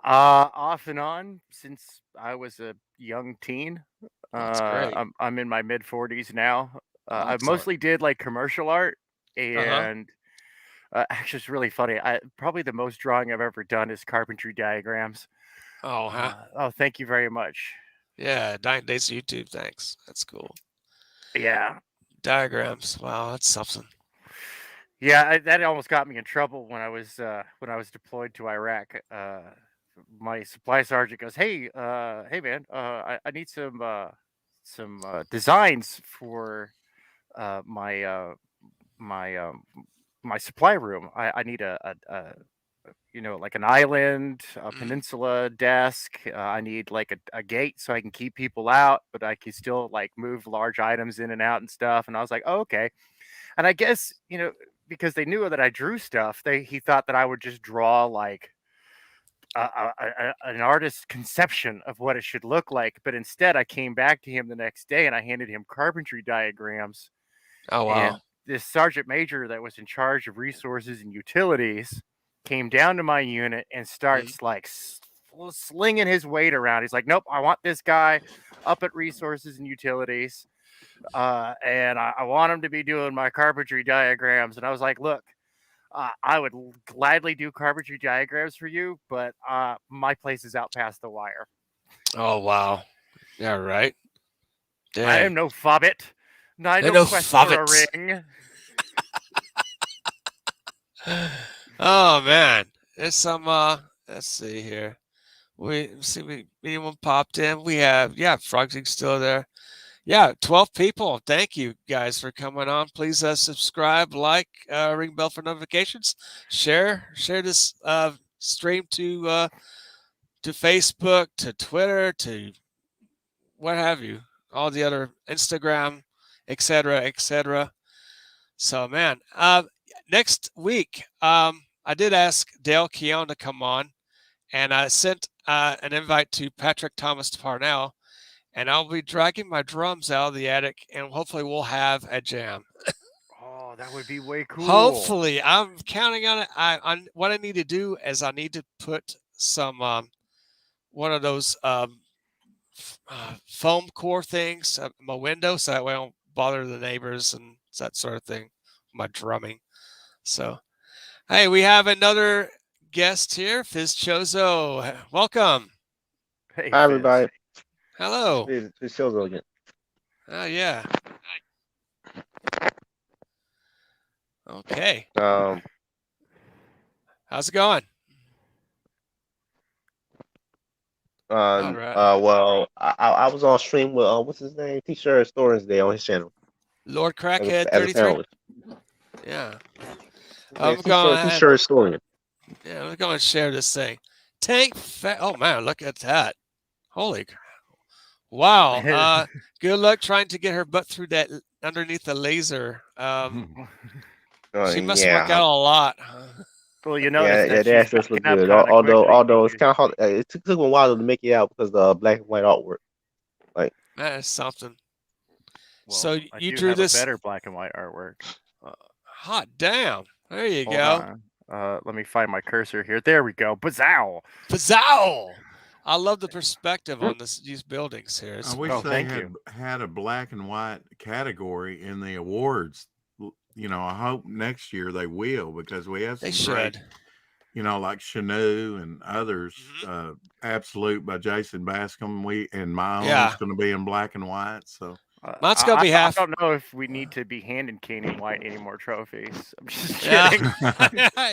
Off and on since I was a young teen. That's great. I'm in my mid 40s now. I Excellent. mostly did like commercial art, Uh-huh. and actually, it's really funny. Probably the most drawing I've ever done is carpentry diagrams. Oh, huh. Oh, thank you very much. Yeah, 9 days of YouTube. Thanks. That's cool. Yeah, Diagrams. Wow, that's something. yeah. That almost got me in trouble when I was deployed to Iraq. My supply sergeant goes, "Hey, hey, man, I need some designs for my supply room. I need a like an island, a Mm. peninsula desk. I need like a gate so I can keep people out, but I can still like move large items in and out and stuff. And I was like, oh, okay. And I guess because they knew that I drew stuff, he thought that I would just draw like an artist's conception of what it should look like. But instead, I came back to him the next day and I handed him carpentry diagrams. Oh wow. And this sergeant major that was in charge of resources and utilities came down to my unit and starts like slinging his weight around. He's like, nope, I want this guy up at resources and utilities. And I want him to be doing my carpentry diagrams. And I was like, look, I would gladly do carpentry diagrams for you, but my place is out past the wire. Oh wow. Yeah, right. Dang. I am no fobbit. I Ain't no no quest for a fobbits. ring. Oh man. There's some let's see here. We anyone popped in. We have Frogsy's still there. Yeah, 12 people. Thank you guys for coming on. Please subscribe, like, ring bell for notifications, share this stream to Facebook, to Twitter, to what have you, all the other Instagram, etc. So man, next week, I did ask Dale Keown to come on, and I sent an invite to Patrick Thomas Parnell. And I'll be dragging my drums out of the attic, and hopefully we'll have a jam. Oh, that would be way cool. Hopefully, I'm counting on it. What I need to do is I need to put some one of those foam core things at my window, so that way I don't bother the neighbors and that sort of thing. My drumming. So, hey, we have another guest here, Fizz Chozo. Welcome. Hey, Hi, everybody. Hello. It's Chozo again. Oh yeah. Okay. How's it going? All right. Well, I was on stream with what's his name, T-shirt Storage Day on his channel. Lord Crackhead as a 33. panelist. Yeah. Yeah, T-shirt Storage. Yeah, we're going to share this thing. Oh man, look at that! Holy, wow! Good luck trying to get her butt through that underneath the laser. She must work out a lot. Well, the access look good. Although it's kind of hard. It took a while to make it out because the black and white artwork. Like that is something. Well, so you drew this better black and white artwork. Hot damn! There you go. Let me find my cursor here. There we go. Bazow! Bazow! I love the perspective on these buildings here. I wish they had a black and white category in the awards. I hope next year they will, because we have some great, like Chanu and others. Absolute by Jason Bascom. My own is going to be in black and white. So mine's going to be half. I don't know if we need to be handing Canyon White any more trophies. I'm just kidding.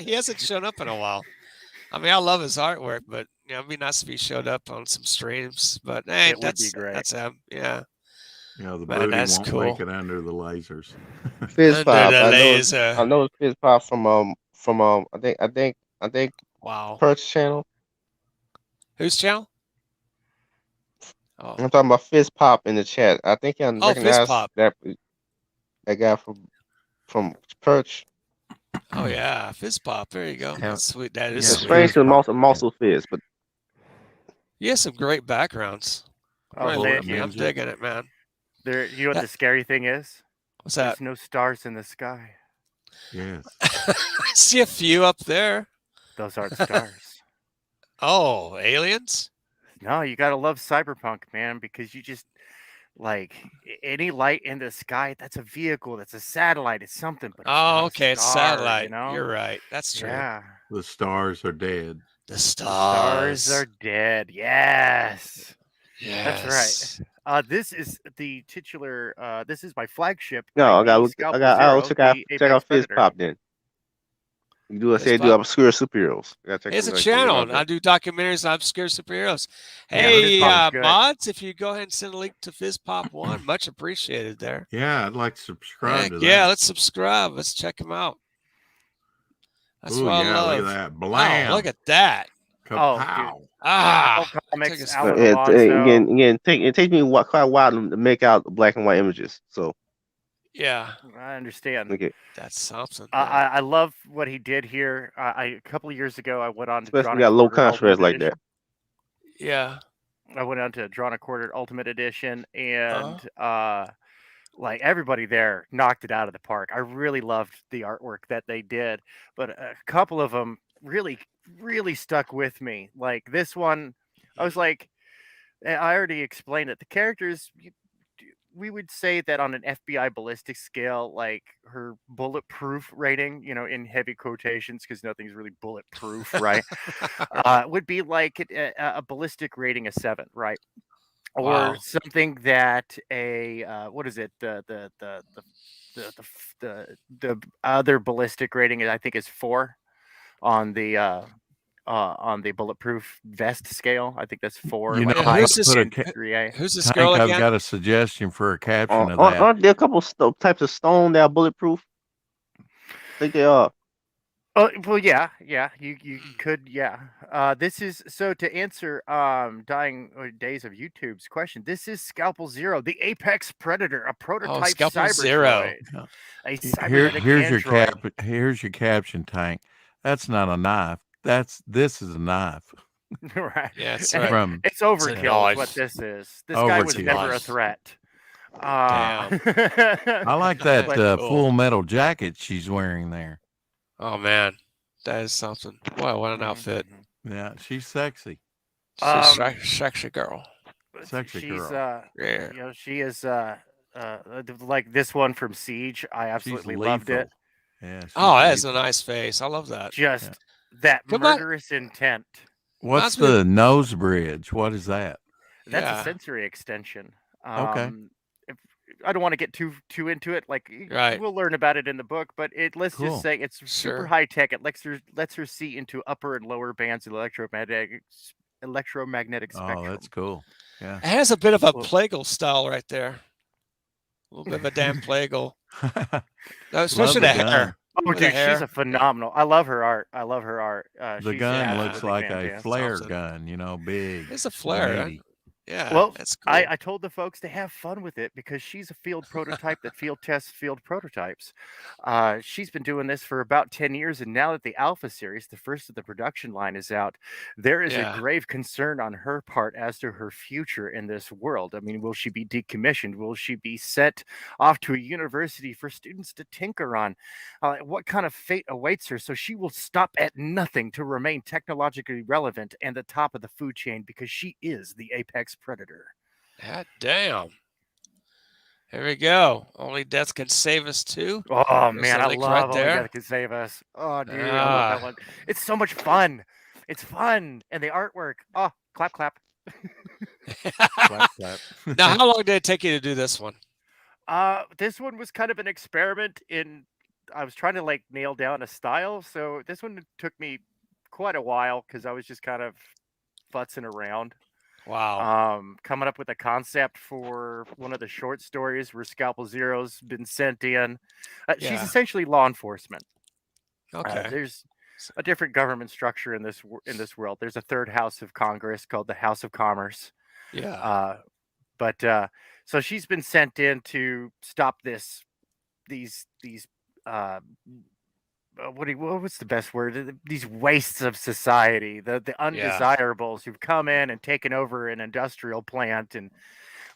He hasn't shown up in a while. I mean, I love his artwork, but it'd be nice if he showed up on some streams. But hey, that's great. That's him. Yeah. The booty won't make it under the lasers. Fizz Pop. I know it's Fizz Pop from I think wow. Perk's channel. Whose channel? Oh. I'm talking about Fizz Pop in the chat. I think I recognize that guy from Perch. Oh yeah, Fizz Pop. There you go. That's sweet. That is sweet. Strange to muscle Fizz, but he has some great backgrounds. Oh, I'm digging it, man. You know what the scary thing is? What's that? There's no stars in the sky. Yes. I see a few up there. Those aren't stars. Oh, aliens? No, you gotta love cyberpunk, man, because you just like any light in the sky. That's a vehicle. That's a satellite. It's something. But it's satellite. You're right. That's true. Yeah. The stars are dead. The stars are dead. Yes. Yes. That's right. This is the titular. This is my flagship. No, I got check out Fizz Pop then. You do say do obscure superheroes. It's a channel. I do documentaries on obscure superheroes. Yeah, Hey, mods, if you go ahead and send a link to FizzPop1, much appreciated there. Yeah, I'd like to subscribe to that. Yeah, let's subscribe. Let's check him out. That's what I love. Look at that. Blam. Oh, look at that. Kapow. Comics, it takes me quite a while to make out black and white images. So yeah, I understand. Okay. That's something. I love what he did here. A couple of years ago, I went on to especially got low contrast like that. Yeah, I went on to Drawn and Quartered Ultimate Edition, and like everybody there knocked it out of the park. I really loved the artwork that they did, but a couple of them really stuck with me. Like this one, I was like, I already explained it. The characters, we would say that on an FBI ballistic scale, like her bulletproof rating, in heavy quotations, because nothing's really bulletproof, right? Would be like a ballistic rating of 7, right? Or something that what is it? The other ballistic rating I think is 4 on the bulletproof vest scale. I think that's 4. Who's this girl again? I've got a suggestion for a caption of that. Aren't there a couple types of stone that are bulletproof? I think they are. Oh well, yeah, you could, yeah. This is so to answer Dying Days of YouTube's question. This is Scalpel Zero, the apex predator, a prototype Scalpel cyber Zero. droid, a cybernetic android. Here's your caption, Tank. That's not a knife. This is a knife. Right. Yeah, it's overkill. Is what this is. This guy was never a threat. I like that full metal jacket she's wearing there. Oh man, that is something. Wow, what an outfit! Yeah, she's sexy. Sexy girl. Sexy girl. Yeah. She is like this one from Siege. I absolutely loved it. Yeah. That is a nice face. I love that. Just that murderous intent. What's the nose bridge? What is that? That's a sensory extension. Okay. I don't want to get too into it. Like, we'll learn about it in the book, but let's just say it's super high tech. It lets her see into upper and lower bands of electromagnetic spectrum. Oh, that's cool. Yeah. It has a bit of a Plagal style right there. A little bit of a damn Plagal. Especially the hair. Oh, dude, she's a phenomenal. I love her art. The gun looks like a flare gun, big. It's a flare. Yeah. Well, that's cool. I told the folks to have fun with it because she's a field prototype that field tests field prototypes. She's been doing this for about 10 years, and now that the Alpha series, the first of the production line, is out, there is a grave concern on her part as to her future in this world. I mean, will she be decommissioned? Will she be sent off to a university for students to tinker on? What kind of fate awaits her? So she will stop at nothing to remain technologically relevant and the top of the food chain because she is the apex predator. God damn. Here we go. Only Death Can Save Us too. Oh man, I love Only Death Can Save Us. Oh dude, I love that one. It's so much fun. It's fun. And the artwork. Oh, clap. Clap. Now, how long did it take you to do this one? This one was kind of an experiment I was trying to nail down a style. So this one took me quite a while because I was just kind of futzing around. Wow. Coming up with a concept for one of the short stories where Scalpel Zero's been sent in. She's essentially law enforcement. Okay. There's a different government structure in this world. There's a third house of Congress called the House of Commerce. Yeah. So she's been sent in to stop these what's the best word? These wastes of society, the undesirables who've come in and taken over an industrial plant, and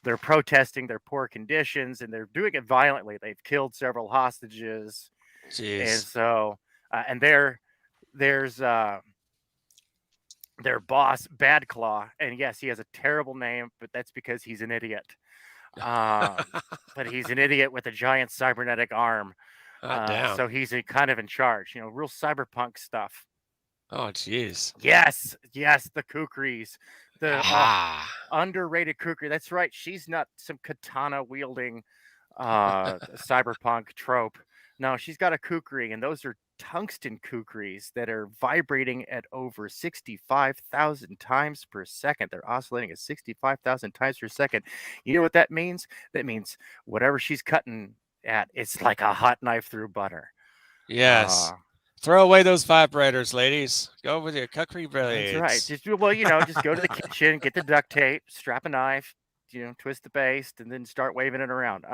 they're protesting their poor conditions, and they're doing it violently. They've killed several hostages. Jeez. And so, and there's their boss, Bad Claw, and yes, he has a terrible name, but that's because he's an idiot. But he's an idiot with a giant cybernetic arm. So he's kind of in charge, real cyberpunk stuff. Oh, jeez. Yes, the kukris, the underrated kukri. That's right. She's not some katana wielding cyberpunk trope. No, she's got a kukri, and those are tungsten kukris that are vibrating at over 65,000 times per second. They're oscillating at 65,000 times per second. You know what that means? That means whatever she's cutting at, it's like a hot knife through butter. Yes. Throw away those vibrators, ladies. Go with your kukri blades. That's right. Just go to the kitchen, get the duct tape, strap a knife, twist the base, and then start waving it around.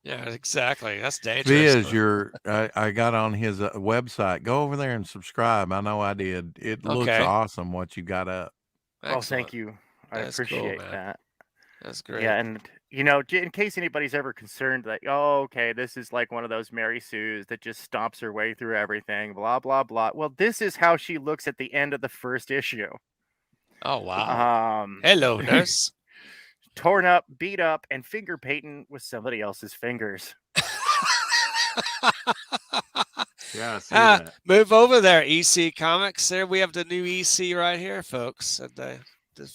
Yeah, exactly. That's dangerous. Viz, I got on his website. Go over there and subscribe. I know I did. It looks awesome what you got up. Excellent. Well, thank you. I appreciate that. That's great. Yeah, and in case anybody's ever concerned that, okay, this is like one of those Mary Sues that just stomps her way through everything, blah blah blah. Well, this is how she looks at the end of the first issue. Oh wow. Hello, nurse. Torn up, beat up, and finger painting with somebody else's fingers. Yeah, I see that. Move over there, EC Comics. There we have the new EC right here, folks. At the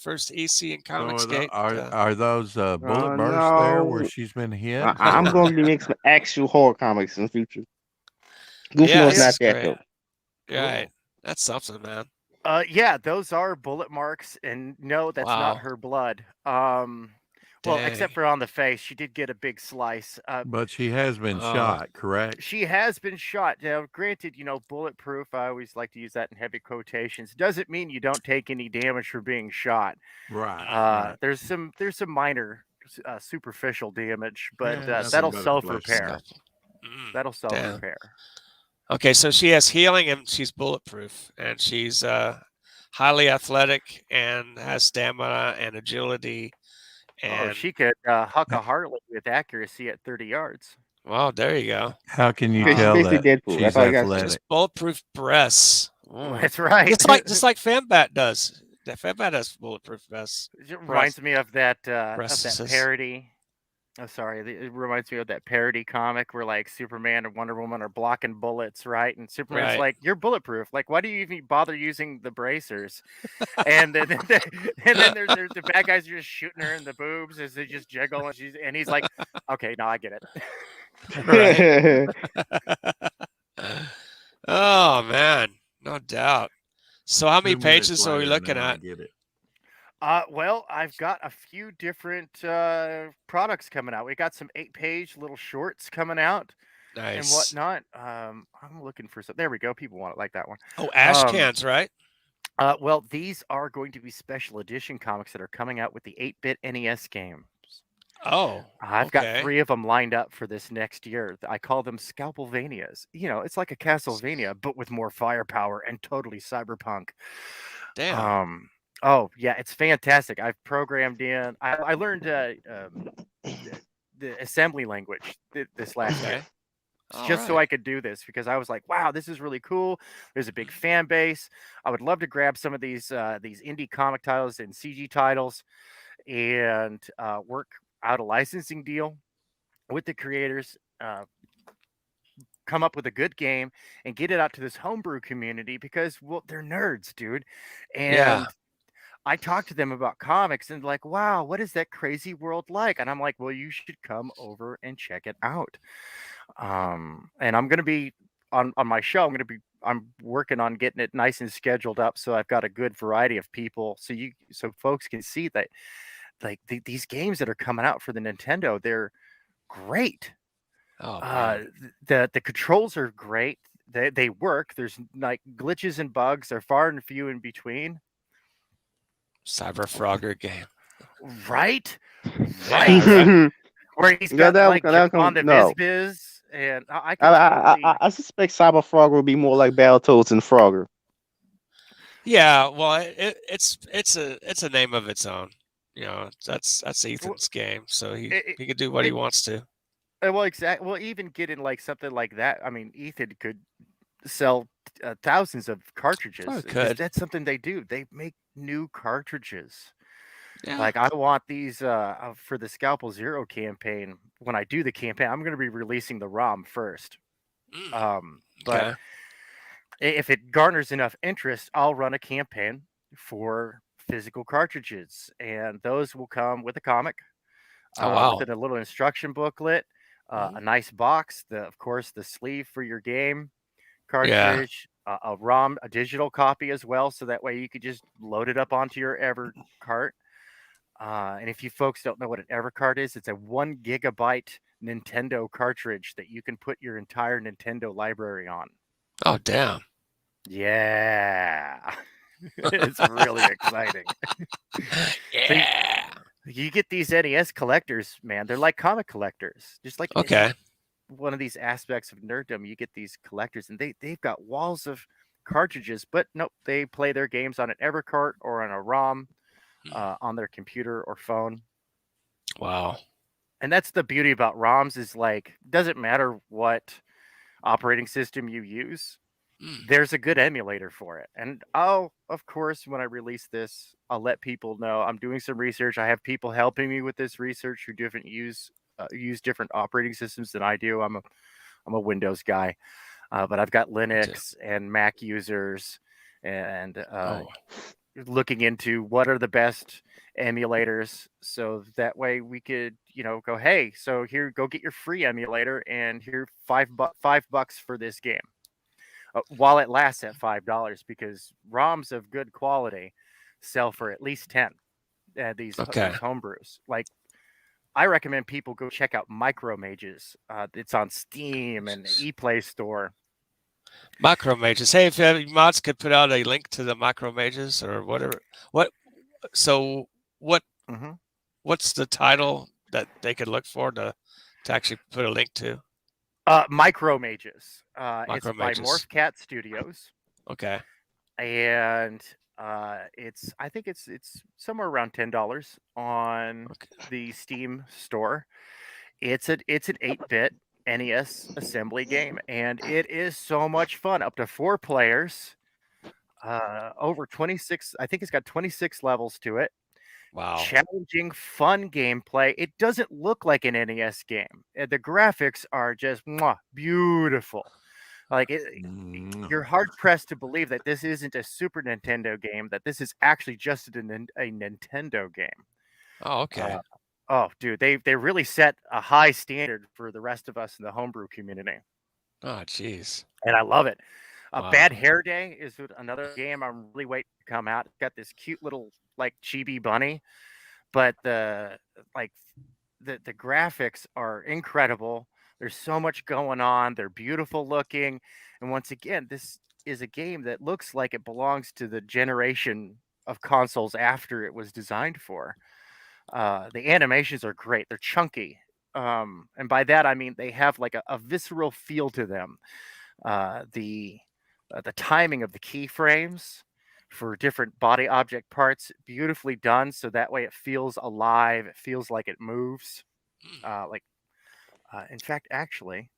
first EC in Comicsgate. Are those bullet bursts there where she's been hit? I'm going to be making some actual horror comics in the future. Goofy was not that though. Right, that's something, man. Yeah, those are bullet marks, and no, that's not her blood. Well, except for on the face, she did get a big slice. But she has been shot, correct? She has been shot. Now, granted, bulletproof, I always like to use that in heavy quotations. Doesn't mean you don't take any damage for being shot. Right. There's some minor superficial damage, but that'll self-repair. That'll self-repair. Okay, so she has healing and she's bulletproof, and she's highly athletic and has stamina and agility. And she could huck a Harley with accuracy at 30 yards. Well, there you go. How can you tell that she's athletic? Just bulletproof breasts. That's right. Just like Fembat does. That Fembat has bulletproof vests. It reminds me of that parody. Oh, sorry. It reminds me of that parody comic where like Superman and Wonder Woman are blocking bullets, right? And Superman's like, "You're bulletproof. Like, why do you even bother using the bracers?" and then there's the bad guys are just shooting her in the boobs as they just jiggle, and he's like, "Okay, now I get it." Oh man, no doubt. So how many pages are we looking at? Get it. Well, I've got a few different products coming out. We got some 8-page little shorts coming out, and whatnot. I'm looking for some. There we go. People want it like that one. Oh, ash cans, right? Well, these are going to be special edition comics that are coming out with the 8-bit NES games. Oh, I've got 3 of them lined up for this next year. I call them Scalpelvanias. It's like a Castlevania, but with more firepower and totally cyberpunk. Damn. Oh yeah, it's fantastic. I've programmed in. I learned the assembly language this last year, so I could do this, because I was like, wow, this is really cool. There's a big fan base. I would love to grab some of these indie comic titles and CG titles, and work out a licensing deal with the creators. Come up with a good game and get it out to this homebrew community, because they're nerds, dude, and I talked to them about comics and like, wow, what is that crazy world like? And I'm like, well, you should come over and check it out. And I'm going to be on my show. I'm working on getting it nice and scheduled up, so I've got a good variety of people, so folks can see that like these games that are coming out for the Nintendo, they're great. The controls are great. They work. There's like glitches and bugs. They're far and few in between. Cyber Frogger game, right? Where he's got on the Biz, and I suspect Cyber Frogger will be more like Battletoads and Frogger. Yeah, well, it's a name of its own. That's Ethan's game, so he can do what he wants to. Well, exactly. Well, even getting like something like that, I mean, Ethan could sell thousands of cartridges. That's something they do. They make new cartridges. Yeah. Like I want these for the Scalpel Zero campaign. When I do the campaign, I'm going to be releasing the ROM first. But if it garners enough interest, I'll run a campaign for physical cartridges, and those will come with a comic. With a little instruction booklet, a nice box, of course, the sleeve for your game, cartridge, a ROM, a digital copy as well, so that way you could just load it up onto your EverCart. And if you folks don't know what an EverCart is, it's a 1 gigabyte Nintendo cartridge that you can put your entire Nintendo library on. Oh, damn. Yeah. It's really exciting. Yeah. So you get these NES collectors, man. They're like comic collectors. Just like Okay. one of these aspects of nerddom, you get these collectors, and they've got walls of cartridges, but nope, they play their games on an EverCart or on a ROM on their computer or phone. Wow. And that's the beauty about ROMs is like, doesn't matter what operating system you use, there's a good emulator for it. And of course, when I release this, I'll let people know I'm doing some research. I have people helping me with this research who use different operating systems than I do. I'm a Windows guy, but I've got Linux and Mac users, and looking into what are the best emulators, so that way we could, go, hey, so here, go get your free emulator, and here $5 for this game, while it lasts at $5, because ROMs of good quality sell for at least 10. These homebrews, like, I recommend people go check out Micromages. It's on Steam and ePlay Store. Micromages. Hey, if you mods could put out a link to the Micromages or whatever. What's the title that they could look for to actually put a link to? Micromages. It's by Morphcat Studios. Okay. And I think it's somewhere around $10 on the Steam store. It's an 8-bit NES assembly game, and it is so much fun. Up to 4 players, over 26. I think it's got 26 levels to it. Wow. Challenging, fun gameplay. It doesn't look like an NES game. The graphics are just beautiful. Like, you're hard pressed to believe that this isn't a Super Nintendo game, that this is actually just a Nintendo game. Oh, okay. Oh, dude, they really set a high standard for the rest of us in the homebrew community. Oh, jeez. And I love it. Bad Hair Day is another game I'm really waiting to come out. It's got this cute little, like, chibi bunny, but the graphics are incredible. There's so much going on. They're beautiful looking. And once again, this is a game that looks like it belongs to the generation of consoles after it was designed for. The animations are great. They're chunky. And by that, I mean they have like a visceral feel to them. The timing of the keyframes for different body object parts, beautifully done. So that way it feels alive. It feels like it moves. In fact, actually,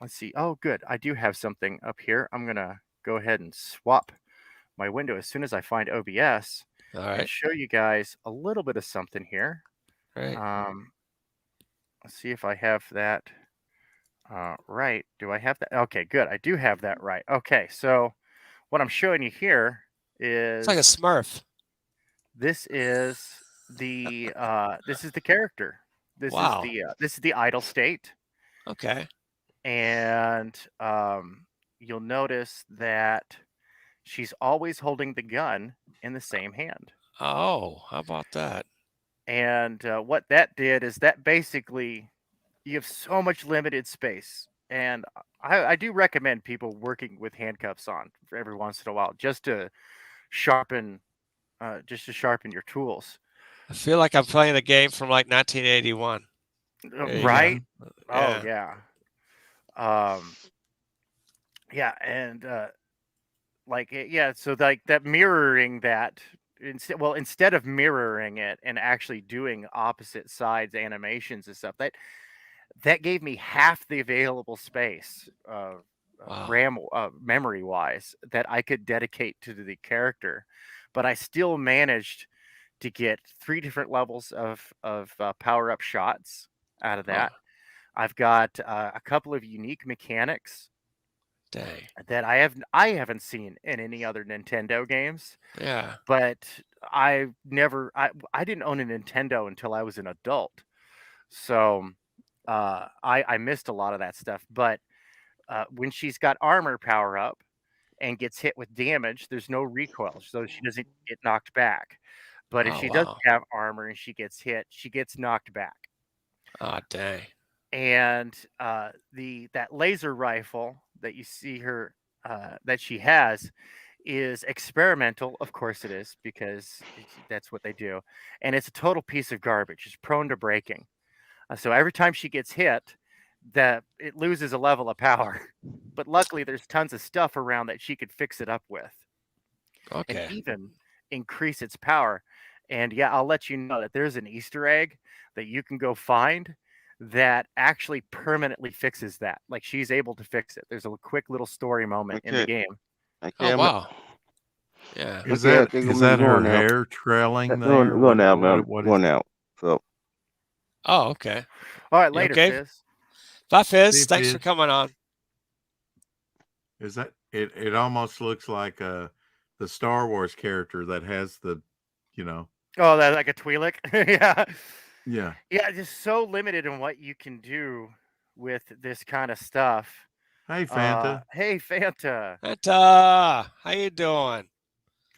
let's see. Oh, good. I do have something up here. I'm going to go ahead and swap my window as soon as I find OBS. All right. And show you guys a little bit of something here. Right. Let's see if I have that right. Do I have that? Okay, good. I do have that right. Okay, so what I'm showing you here is... It's like a Smurf. This is the character. This is the idle state. Okay. And you'll notice that she's always holding the gun in the same hand. Oh, how about that? And what that did is that basically you have so much limited space. And I do recommend people working with handcuffs on for every once in a while, just to sharpen your tools. I feel like I'm playing a game from like 1981. Right? Yeah. Oh yeah. Yeah, and so like that mirroring that instead of mirroring it and actually doing opposite sides animations and stuff, that gave me half the available space RAM memory wise that I could dedicate to the character, but I still managed to get 3 different levels of power up shots out of that. I've got a couple of unique mechanics that I haven't seen in any other Nintendo games. Yeah. But I didn't own a Nintendo until I was an adult. So I missed a lot of that stuff. But when she's got armor power up and gets hit with damage, there's no recoil, so she doesn't get knocked back. But if Oh, she doesn't wow. have armor and she gets hit, she gets knocked back. Oh, dang. And that laser rifle that you see her that she has is experimental. Of course it is, because that's what they do. And it's a total piece of garbage. It's prone to breaking. So every time she gets hit, it loses a level of power. But luckily, there's tons of stuff around that she could fix it up with, and Okay. even increase its power. And yeah, I'll let you know that there's an Easter egg that you can go find that actually permanently fixes that. Like, she's able to fix it. There's a quick little story moment in the Okay. game. Okay. Oh, wow. Yeah. Is Okay, I that think is I'm that her going now. hair trailing Going, there? going out, man. What is Going out. So Oh, okay. All right, You later, okay? Fizz. Bye, See, Fizz. Thanks for Fizz, coming on. is that it? It almost looks like the Star Wars character that has the, you know. Oh, that's like a Twi'lek. Yeah. Yeah. Yeah, just so limited in what you can do with this kind of stuff. Hey, Fanta, Hey, Fanta. Fanta, how you doing?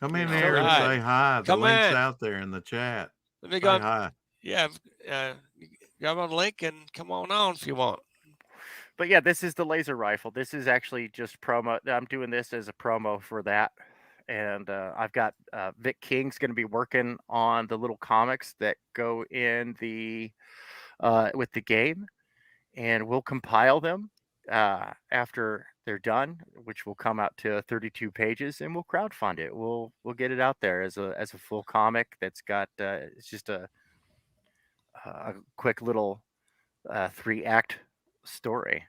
come in So here and right. say hi. The Come link's in. out there in the chat. Let me Say go. hi. Yeah, grab on the link and come on if you want. But yeah, this is the laser rifle. This is actually just promo. I'm doing this as a promo for that. And I've got Vic King's going to be working on the little comics that go in the with the game, and we'll compile them after they're done, which will come out to 32 pages, and we'll crowdfund it. We'll get it out there as a full comic that's got it's just a quick little 3-act story.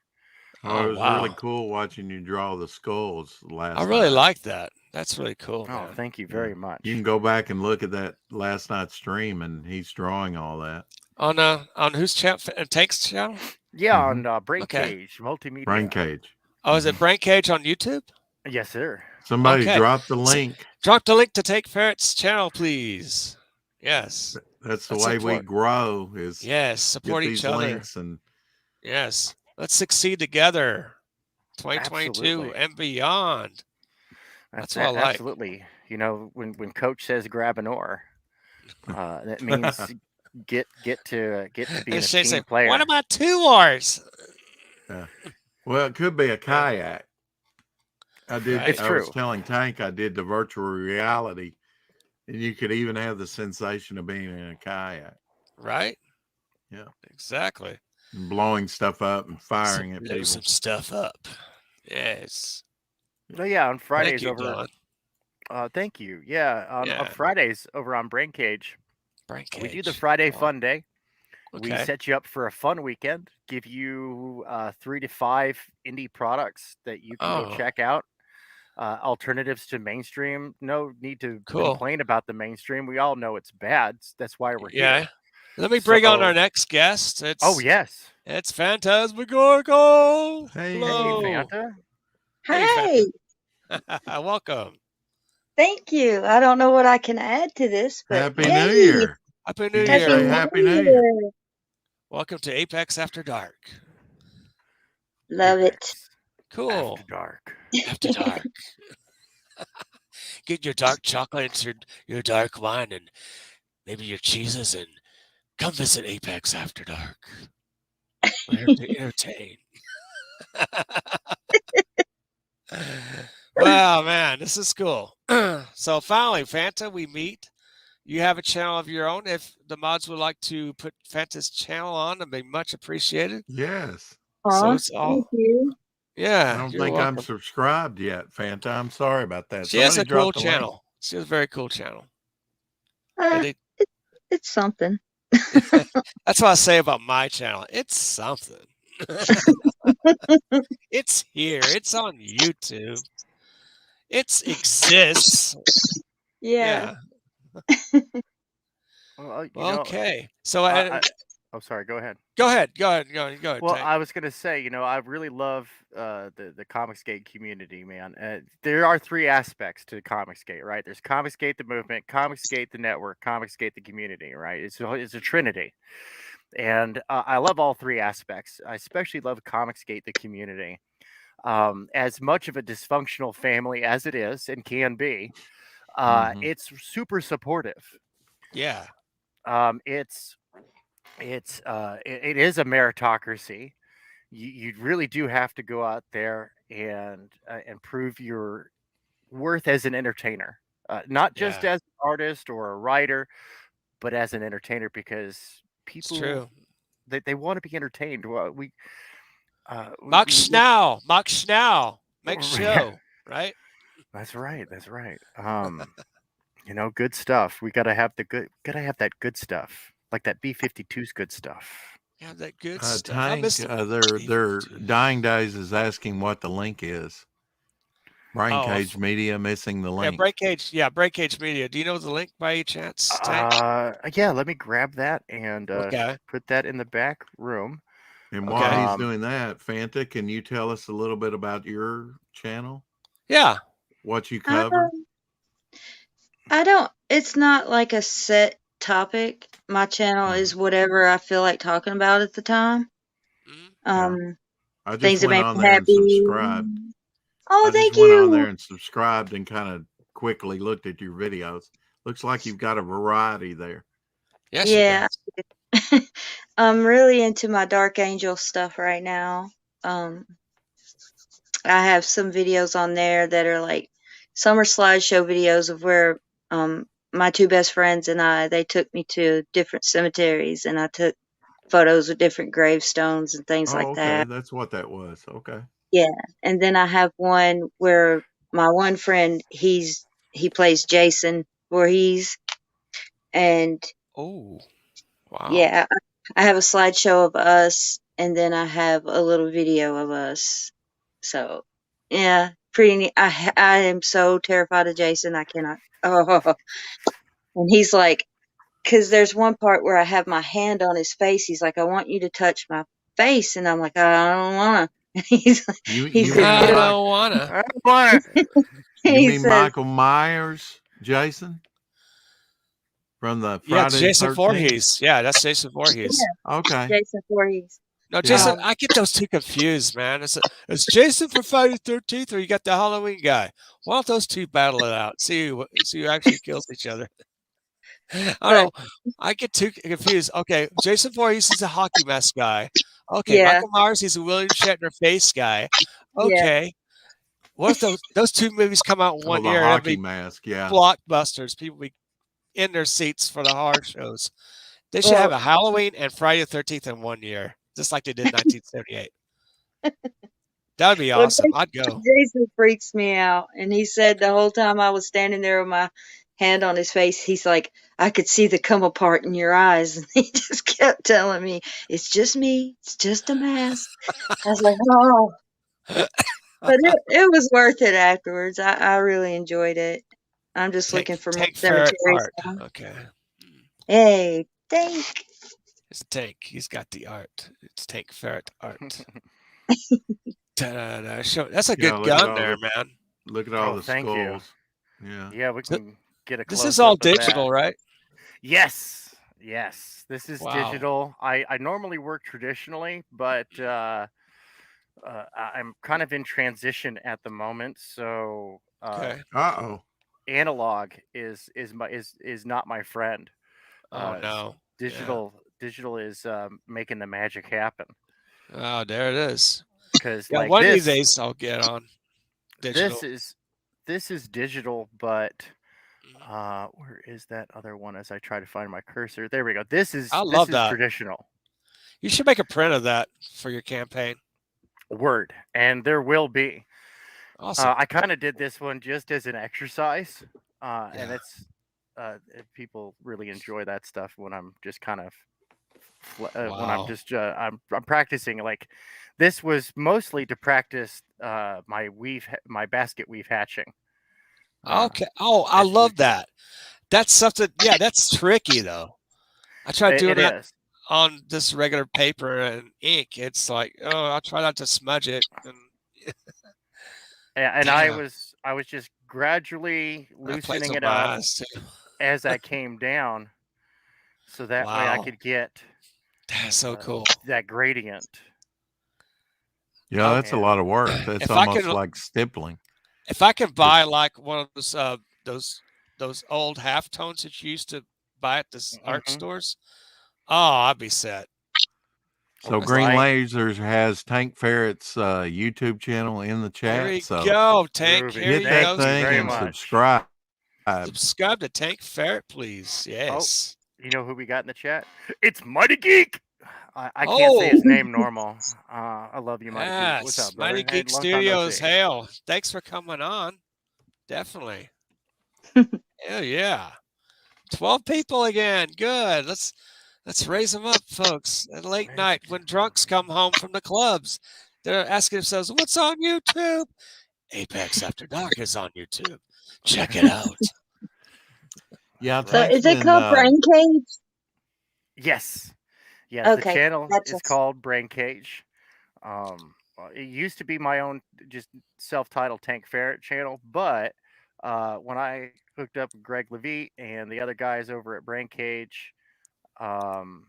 Oh, Oh, it was really wow. cool watching you draw the skulls last I really night. like that. That's really cool, Oh, man. thank you Yeah. very much. You can go back and look at that last night's stream, and he's drawing all that. On whose channel? Take's channel? Yeah, Mhm. on Brain Okay. Cage Multimedia. Brain Cage. Oh, is it Brain Cage on YouTube? Yes, sir. Somebody Okay. drop the link. Drop the link to Take Ferret's channel, please. Yes. That's the Let's way we support. grow is Yes, get support these each other. links and Yes. Let's succeed together. 2022 Absolutely. and beyond. That's what I like. Absolutely. You know, when Coach says grab an oar, that means get to being a Shay team say, player. what about 2 oars? well, it could be a kayak. Right. It's I true. was telling Tank I did the virtual reality, and you could even have the sensation of being in a kayak. Right? Yeah. Exactly. And blowing stuff up and firing at Blow people. some stuff up. Yes. Oh yeah, on Fridays Thank you, over. Don. Thank you. Yeah, on Fridays over on Brain Cage. We do the Friday Fun Day. Okay. We set you up for a fun weekend. Give you 3 to 5 indie products that you can go check out. Alternatives to mainstream. No need to complain about the mainstream. We all know it's bad. That's why we're here. Let me bring on our next guest. Yes. It's Phantasmagorical. Hey, hello. Fanta. Hey. Welcome. Thank you. I don't know what I can add to this, but Happy New Year. Happy New Year. Happy New Year. Welcome to Apex After Dark. Love Apex. it. Cool. After dark. After dark. Get your dark chocolates, your dark wine, and maybe your cheeses, and come visit Apex After Dark. We're here to entertain. Wow, man, this is cool. So finally, Fanta, we meet. You have a channel of your own. If the mods would like to put Fanta's channel on, it'd be much appreciated. Yes. So it's all. Thank you. Yeah. I don't think I'm subscribed yet, Fanta. I'm sorry about that. She has a cool channel. She has a very cool channel. It's something. That's what I say about my channel. It's something. It's here. It's on YouTube. It exists. Yeah. Well, okay. So I'm sorry. Go ahead. Go ahead. Well, I was gonna say, I really love the Comicsgate community, man. There are 3 aspects to Comicsgate, right? There's Comicsgate the movement, Comicsgate the network, Comicsgate the community, right? It's a trinity, and I love all 3 aspects. I especially love Comicsgate the community. As much of a dysfunctional family as it is and can be, it's super supportive. Yeah. It is a meritocracy. You really do have to go out there and prove your worth as an entertainer, not just Yeah. as an artist or a writer, but as an entertainer, because It's people true. they want to be entertained. Well, Mock we Schnow. Make yeah, show, right? that's right. Good stuff. We gotta have that good stuff, like that B-52's good stuff. Yeah, that good stuff. I Tank, missed their B-52. Dying Days is asking what the link is. Brain Oh, Cage Media missing the link. Break Cage Media. Do you know the link by any chance, Tank? Yeah, let me grab that and Okay. put that in the back room. And while he's Um, doing that, Fanta, can you tell us a little bit about your channel? Yeah. What you cover? I don't. It's not like a set topic. My channel is whatever I feel like talking about at the time. Mhm. I just Things that went make on me there and happy. subscribed. Oh, I just thank went on there you. and subscribed and kind of quickly looked at your videos. Looks like you've got a variety there. Yes, she Yeah, does. I'm really into my Dark Angel stuff right now. I have some videos on there that are like summer slideshow videos of where my two best friends and they took me to different cemeteries, and I took photos of different gravestones and things like Oh, okay. that. That's what that was. Okay. Yeah, and then I have one where my one friend, he plays Jason Voorhees, and Oh, wow. yeah, I have a slideshow of us, and then I have a little video of us. So, yeah, pretty neat. I am so terrified of Jason. I cannot. Oh, and he's like, because there's one part where I have my hand on his face. He's like, I want you to touch my face, and I'm like, I don't wanna. And he You said, mean I "Get don't wanna. I don't wanna- you He mean says, Michael Myers, Jason, from the Yeah, it's Friday the Jason 13th? Voorhees. Yeah, that's Jason Voorhees. Okay. Jason Voorhees. No, Jason, Yeah. I get those two confused, man. It's Jason from Friday the 13th, or you got the Halloween guy. Why don't those two battle it out? See who actually kills each other. I don't know. I get too confused. Okay, Jason Voorhees is a hockey mask guy. Okay, Yeah. Michael Myers, he's a William Shatner face guy. Yeah. Okay. What if those two movies come out in one the year and hockey it'll be mask, yeah. blockbusters? People be in their seats for the horror shows. They should Well- have a Halloween and Friday the 13th in one year, just like they did in 1978. That would be Well, awesome. I'd go. Jason freaks me out, and he said the whole time I was standing there with my hand on his face, he's like, I could see the come apart in your eyes, and he just kept telling me, it's just me, it's just a mask. I was like, oh, but it was worth it afterwards. I really enjoyed it. I'm just looking for more Tank Ferret cemeteries art. now. Okay. Hey, Tank. It's Tank. He's got the art. It's Tank Ferret art. That's a good look at gun all there, the- man. Look at all the thank you. skulls. Yeah. Yeah, we can get a. This is all close-up of that. digital, right? Yes, this is Wow. digital. I normally work traditionally, but I'm kind of in transition at the moment. So Okay. analog is not my friend. Oh no. Digital is making the magic happen. Oh, there it is. Because Yeah, like one of this, these days I'll get on digital. this is digital, but where is that other one? As I try to find my cursor, there we go. This is that. traditional. You should make a print of that for your campaign. Word, and there will be. Awesome. I kind of did this one just as an exercise, and it's people really enjoy that stuff when I'm just kind of when I'm just I'm practicing. Like this was mostly to practice my basket weave hatching. Okay. Oh, I love that. That's something. Yeah, that's tricky though. I tried doing that on this regular paper and ink. It's like, oh, I'll try not to smudge it. And I was just gradually loosening it up as I came down, so that way I could get that's so cool, that gradient. Yeah, Oh, that's a Yeah. lot of work. That's if I almost could, like stippling. if I could buy like one of those old halftones that you used to buy at the art Mhm. stores, oh, I'd be set. So That's Green Right. Lasers has Tank Ferret's YouTube channel in the There chat. you So go, Tank. Groovy. Here hit you that go, Thank you thing very and Tank. much. subscribe. Subscribe to Tank Ferret, please. Oh, Yes. you know who we got in the chat? It's Mighty Geek. I can't say Oh, his name normal. I love you, Mighty Geek. What's yes. up, brother? Mighty Hey, Geek long time no Studios. see. Hail. Thanks for coming on. Definitely. Hell yeah. 12 people again. Good. Let's raise them up, folks. At late night when drunks come home from the clubs, they're asking themselves, "What's on YouTube?" Apex After Dark is on YouTube. Check it out. Yeah, So Right. Tank's is it been called Brain Cage? Yes. Yes. The Okay, channel that's is called Brain Cage. It used to be my own just self-titled Tank Ferret channel, but when I hooked up with Greg Levite and the other guys over at Brain Cage, um,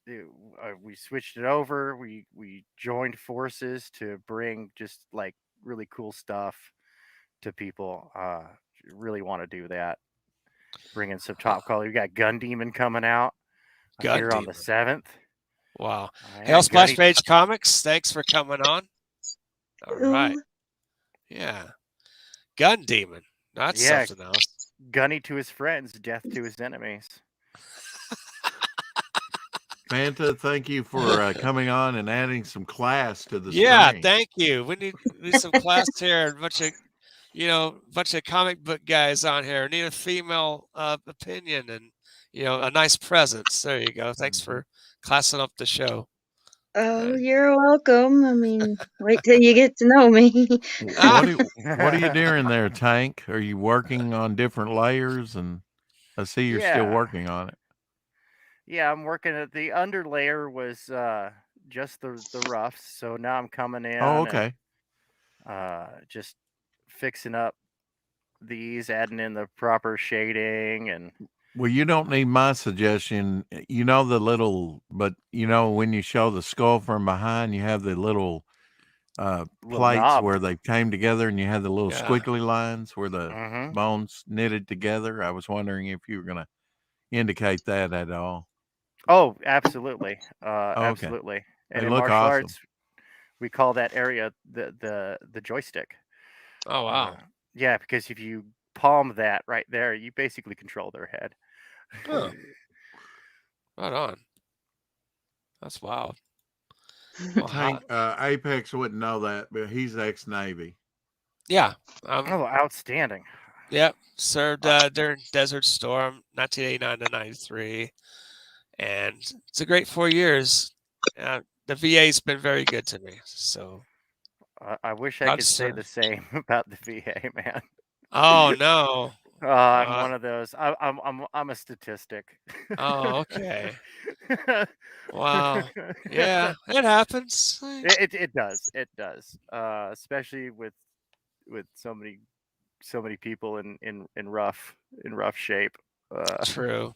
we switched it over. We joined forces to bring just like really cool stuff to people. Really want to do that. Bringing some top quality. We got Gun Demon coming out Gun here on the Demon. 7th. Wow. Yeah, Hail Splash Gunny. Page Comics. Thanks for coming on. All right. Ooh. Yeah. Gun Demon. That's Yeah, something else. Gunny to his friends, death to his enemies. Fanta, thank you for coming on and adding some class to the Yeah, stream. thank you. We need some class here. A bunch of comic book guys on here. Need a female opinion and a nice presence. There you go. Thanks for classing up the show. Oh, you're welcome. I mean, wait till you get to know me. What are you doing there, Tank? Are you working on different layers? And I see you're still Yeah. working on it. Yeah, I'm working at the underlayer was just the roughs, so now I'm coming in Oh, okay. and just fixing up these, adding in the proper shading and Well, you don't need my suggestion. You know the little, but when you show the skull from behind, you have the little little plates knob. where they came together, and you have the little Yeah. squiggly lines where the Mm-hmm. bones knitted together. I was wondering if you were going to indicate that at all. Oh, absolutely. Okay. Absolutely. And They in look martial awesome. arts, we call that area the joystick. Oh wow. Yeah, because if you palm that right there, you basically control their head. Huh. Right on. That's wild. Well, Tank, Apex wouldn't know that, but he's ex-Navy. yeah. Oh, outstanding. Yep. Served during Desert Storm, 1989 to 93. And it's a great 4 years. The VA's been very good to me. So I wish I proud could to say serve. the same about the VA, man. Oh no. I'm one of those. I'm a statistic. Oh, okay. Wow. Yeah, it happens. It does. It does. Especially with so many people in rough shape. True.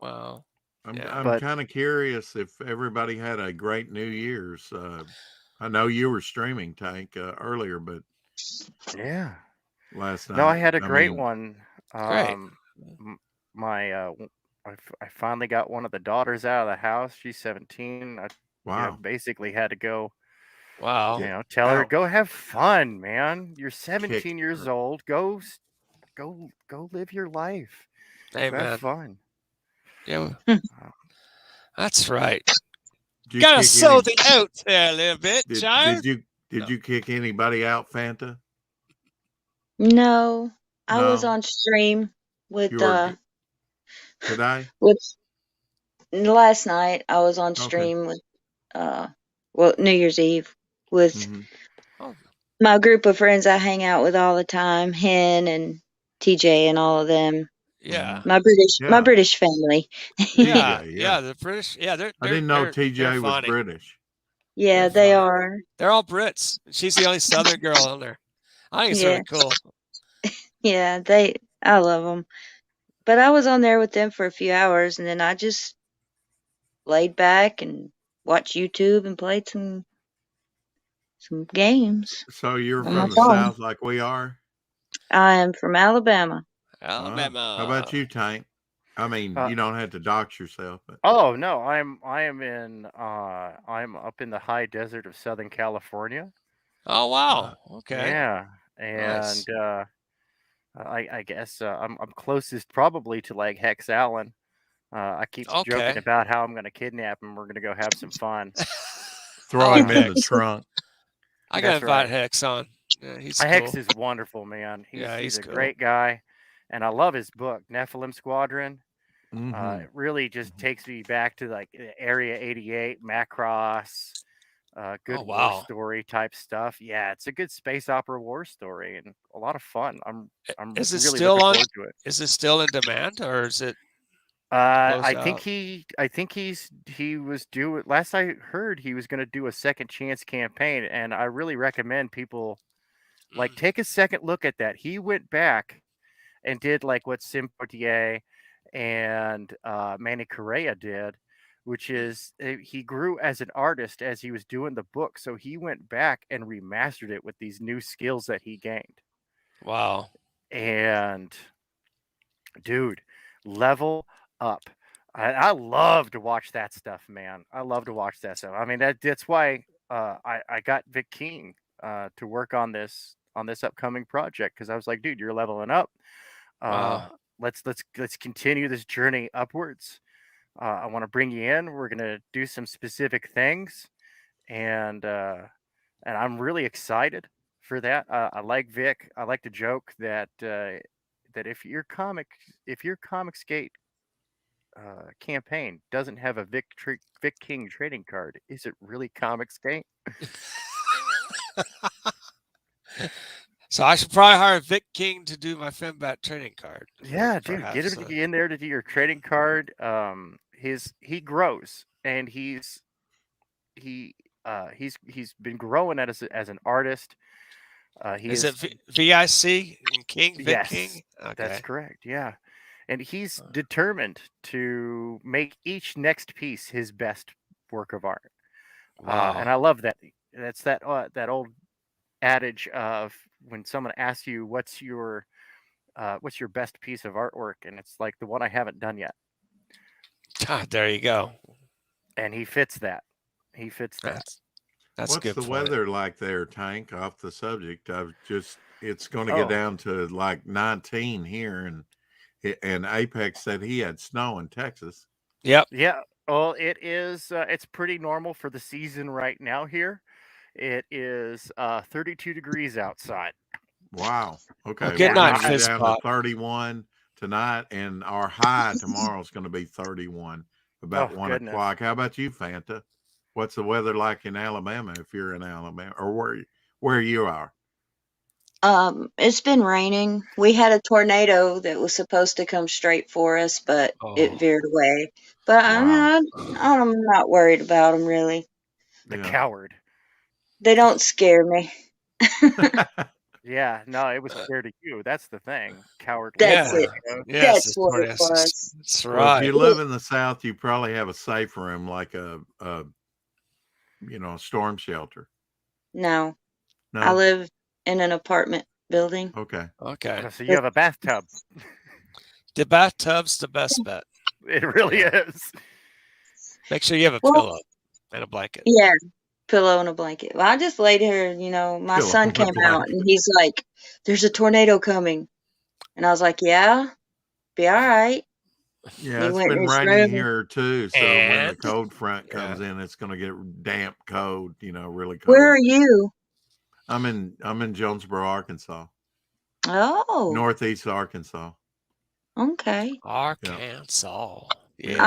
Wow. I'm But kind of curious if everybody had a great New Year's. I know you were streaming, Tank, earlier, but yeah. last night. No, I had a great one. Great. My I finally got one of the daughters out of the house. She's 17. I Wow. basically had to go, Wow. tell her, Out. go have fun, man. You're 17 Kick years her. old. Go live your life. Go have Amen. fun. Yeah. That's right. Did you Gotta kick sow any- the oats there a little bit, child. Did you kick anybody out, Fanta? No, I was No. on stream with You were today? with last night. I was on Okay. stream with New Year's Eve with Mhm. Oh, my group of friends I hang out with all the time, Hen and TJ and all of them. yeah. My Yeah. British family. Yeah. TJ, Yeah. The British. Yeah, they're I didn't know they're TJ was funny. British. Yeah, They're they funny. are. They're all Brits. She's the only Southern girl on there. I think it's Yeah. really cool. Yeah, I love them. But I was on there with them for a few hours, and then I just laid back and watched YouTube and played some some games So you're on my from the phone. South like we are? I am from Alabama. Alabama. How about you, Tank? I mean, you don't have to dox yourself, but Oh no, I'm up in the high desert of Southern California. Oh wow. Okay. Yeah, Nice. and I guess I'm closest probably to like Hex Allen. I keep joking Okay. about how I'm going to kidnap him. We're going to go have some fun. throw I him like in the Hex. trunk. I gotta That's invite right. Hex on. Yeah, he's Hex cool. is wonderful, man. Yeah, He's he's a cool. great guy, and I love his book, Nephilim Squadron. Mhm. It really just takes me back to like Area 88, Macross, good Oh war wow. story type stuff. Yeah, it's a good space opera war story and a lot of fun. I'm Is it really still looking on? forward to it. Is it still in demand, or is it I closed think out? he was due. Last I heard, he was going to do a second chance campaign, and I really recommend people like take a second look at that. He went back and did like what Sim Portier and Manny Correa did, which is he grew as an artist as he was doing the book. So he went back and remastered it with these new skills that he gained. Wow. And dude, level up. I love to watch that stuff, man. I love to watch that stuff. I mean, that's why I got Vic King to work on this upcoming project, because I was like, dude, you're leveling up. Wow. Let's continue this journey upwards. I want to bring you in. We're gonna do some specific things, and I'm really excited for that. I like Vic. I like to joke that that if your Comicsgate campaign doesn't have a Vic King trading card, is it really Comicsgate? So I should probably hire Vic King to do my Fembat trading card. Yeah, dude, get Perhaps. him to get in there to do your trading card. He grows, and he's been growing as an artist. He Is is it VIC King? Vic yes, King? that's Okay. correct. Yeah, and he's determined to make each next piece his best work of art. And Wow. I love that. That's that old adage of when someone asks you what's your best piece of artwork, and it's like the one I haven't done yet. God, there you go. And he fits that. He fits that. That's What's a good the point. weather like there, Tank? Off the subject, it's going to Oh. get down to like 19 here, and Apex said he had snow in Texas. Yep. Yeah. Well, it is. It's pretty normal for the season right now here. It is 32 degrees outside. Wow. Okay. Well, We're good going night, to get Fizz down Pop. to 31 tonight, and our high tomorrow is going to be 31 about 1 goodness. o'clock. How about you, Fanta? What's the weather like in Alabama if you're in Alabama, or where you are? It's been raining. We had a tornado that was supposed to come straight for us, but it veered away. But Wow. I'm not worried about them really. The coward. They don't scare me. Yeah, no, it was scared of you. That's the thing. Coward. That's it. Yes, That's what it was. That's Well, right. if you live in the South, you probably have a safe room, like a storm shelter. No. No. I live in an apartment building. Okay. So you have a bathtub. The bathtub's the best bet. It really is. Make sure you have a pillow and a blanket. Yeah, pillow and a blanket. Well, I just laid here, my son came out and he's like, "There's a tornado coming." And I was like, "Yeah, be all right." Yeah, it's been raining here too. So when the cold front comes in, it's going to get damp, cold, really cold. Where are you? I'm in Jonesboro, Arkansas. Oh. Northeast Arkansas. Okay. Arkansas. Yeah.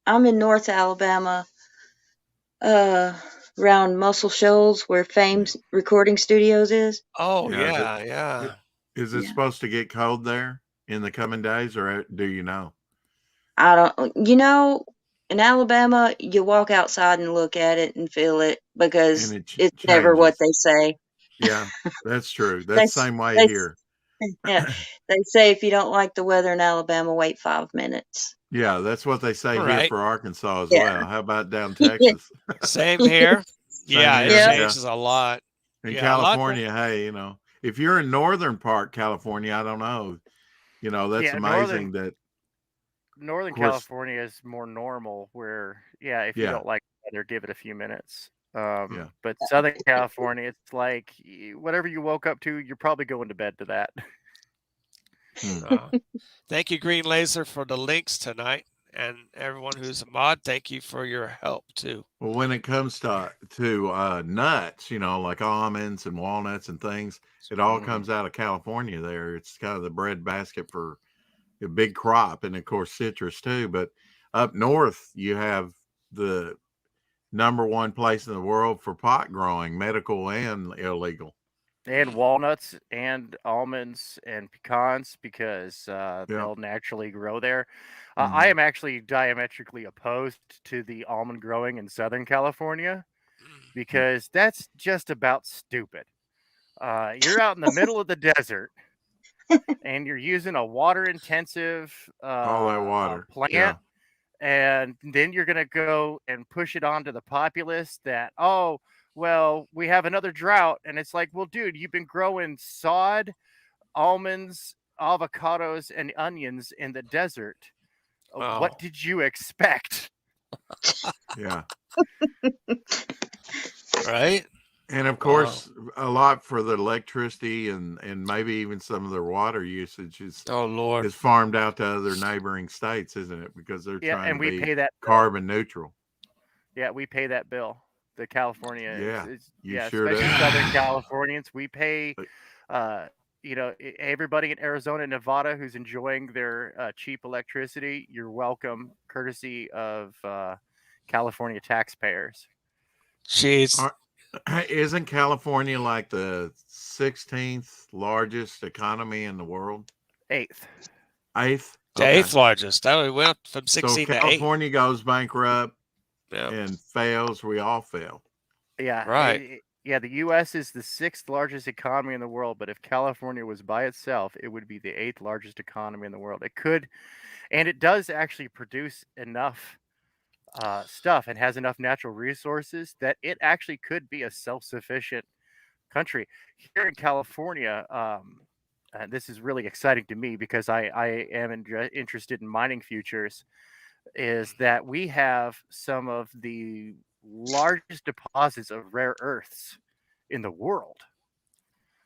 I'm in North Alabama, around Muscle Shoals where Fame's recording studios is. Oh, yeah. Is it supposed to get cold there in the coming days, or do you know? I don't, in Alabama, you walk outside and look at it and feel it, because it's never what they say. Yeah, that's true. That's the same way here. Yeah, they say if you don't like the weather in Alabama, wait 5 minutes. Yeah, that's what they say here Right. for Arkansas as Yeah. well. How about down Texas? Same here. Yeah, Same it here, yeah. changes a lot. In Yeah, a lot more- California, hey, if you're in northern part California, I don't know. That's Yeah, amazing that Northern course- California is more normal where, if you Yeah. don't like weather, give it a few minutes. Yeah. But Southern California, it's like whatever you woke up to, you're probably going to bed to that. Thank you, Green Laser, for the links tonight. And everyone who's a mod, thank you for your help too. Well, when it comes to nuts, like almonds and walnuts and things, it all comes out of California there. It's kind of the breadbasket for a big crop, and of course citrus too. But up north, you have the #1 place in the world for pot growing, medical and illegal. And walnuts and almonds and pecans because they'll naturally grow there. I am actually diametrically opposed to the almond growing in Southern California because that's just about stupid. You're out in the middle of the desert and you're using a water intensive All that water. plant. Yeah. And then you're going to go and push it onto the populace that, well, we have another drought. And it's like, well, dude, you've been growing sod, almonds, avocados, and onions in the desert. Wow. What did you expect? Yeah. Right? And of course, a lot for the electricity and maybe even some of their water usage is farmed out to other neighboring states, isn't it? Because they're trying to be carbon neutral. Yeah, we pay that bill. The California, sure especially do. Southern Californians, we pay. Everybody in Arizona and Nevada who's enjoying their cheap electricity, you're welcome, courtesy of California taxpayers. Jeez. Isn't California like the 16th largest economy in the world? 8th. 8th? The 8th largest. That we went from 16 so to 8. California goes bankrupt and fails, we all fail. Yeah. Right. The U.S. is the 6th largest economy in the world, but if California was by itself, it would be the 8th largest economy in the world. It could, and it does actually produce enough stuff and has enough natural resources that it actually could be a self-sufficient country. Here in California, and this is really exciting to me because I am interested in mining futures, is that we have some of the largest deposits of rare earths in the world.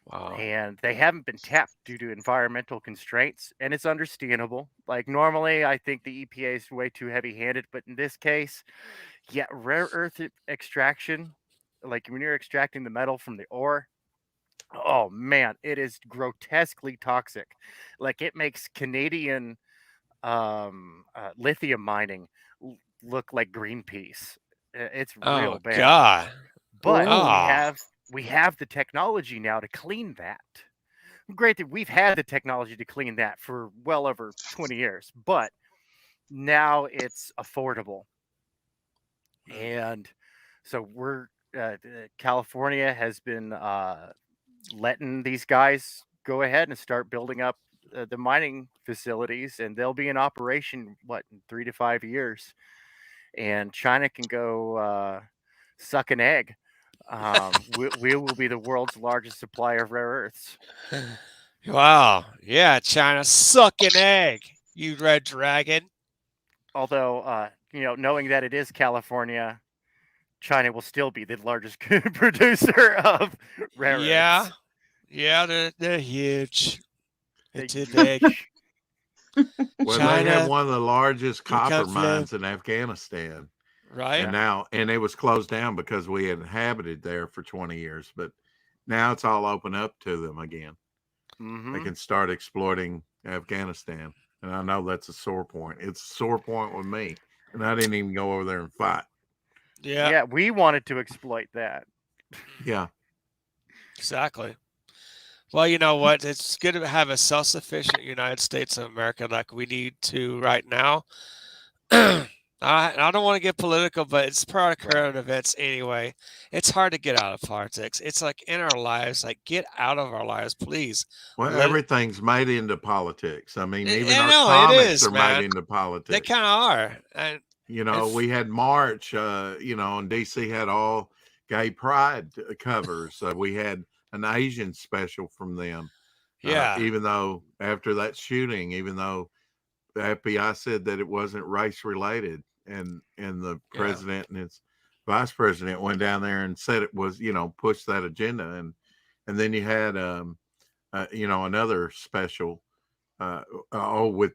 Wow. And they haven't been tapped due to environmental constraints, and it's understandable. Like normally I think the EPA is way too heavy-handed, but in this case, rare earth extraction, like when you're extracting the metal from the ore, oh man, it is grotesquely toxic. Like it makes Canadian lithium mining look like Greenpeace. It's real bad. God. But we have the technology now to clean that. Granted, we've had the technology to clean that for well over 20 years, but now it's affordable. And so California has been letting these guys go ahead and start building up the mining facilities, and they'll be in operation, in 3 to 5 years. And China can go suck an egg. We will be the world's largest supplier of rare earths. Wow. Yeah, China, suck an egg, you red dragon. Although, knowing that it is California, China will still be the largest producer of rare earths. Yeah, they're huge. They're too big. Well, China, they have one of the largest copper mines in Afghanistan. Right. And it was closed down because we had inhabited there for 20 years, but now it's all open up to them again. They can start exploiting Afghanistan. And I know that's a sore point. It's a sore point with me. And I didn't even go over there and fight. Yeah. Yeah, we wanted to exploit that. Yeah. Exactly. Well, you know what? It's good to have a self-sufficient United States of America like we need to right now. I don't want to get political, but it's part of current events anyway. It's hard to get out of politics. It's like in our lives, like get out of our lives, please. Well, Let it, everything's made into politics. I mean, even I our know it comics is, are made man. into They politics. kind of are. And You know, we had March, you know, and DC had all gay pride covers. We had an Asian special from them. yeah, Even though after that shooting, even though the FBI said that it wasn't race related, and the president and his vice president went down there and said it was, you know, pushed that agenda, and then you had you know, another special with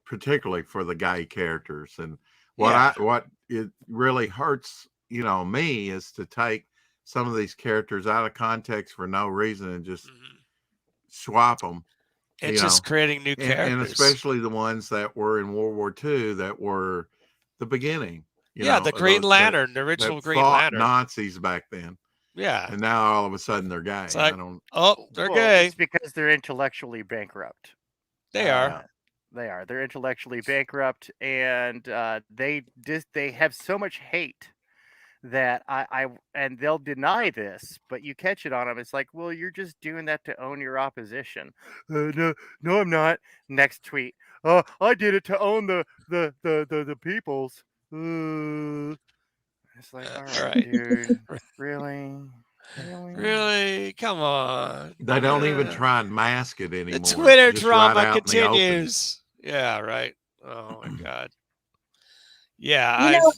particularly for the gay characters. And what it really hurts, you know, me, is to take some of these characters out of context for no reason and just swap them. it's just creating new characters, and especially the ones that were in World War II that were the beginning. You yeah, know, the Green Lantern, the original that Green fought Lantern. Nazis back then, Yeah, and now all of a sudden they're gay. it's like, I don't. they're Well, gay. it's because they're intellectually bankrupt. They are. They are. They're intellectually bankrupt, and they have so much hate that and they'll deny this, but you catch it on them. It's like, well, you're just doing that to own your opposition. No, I'm not. Next tweet. I did it to own the peoples. It's like, all right, dude, really? Come on. They don't even try and mask it anymore. The Twitter just drama right out continues. Yeah, right. Oh my God. Yeah, You know,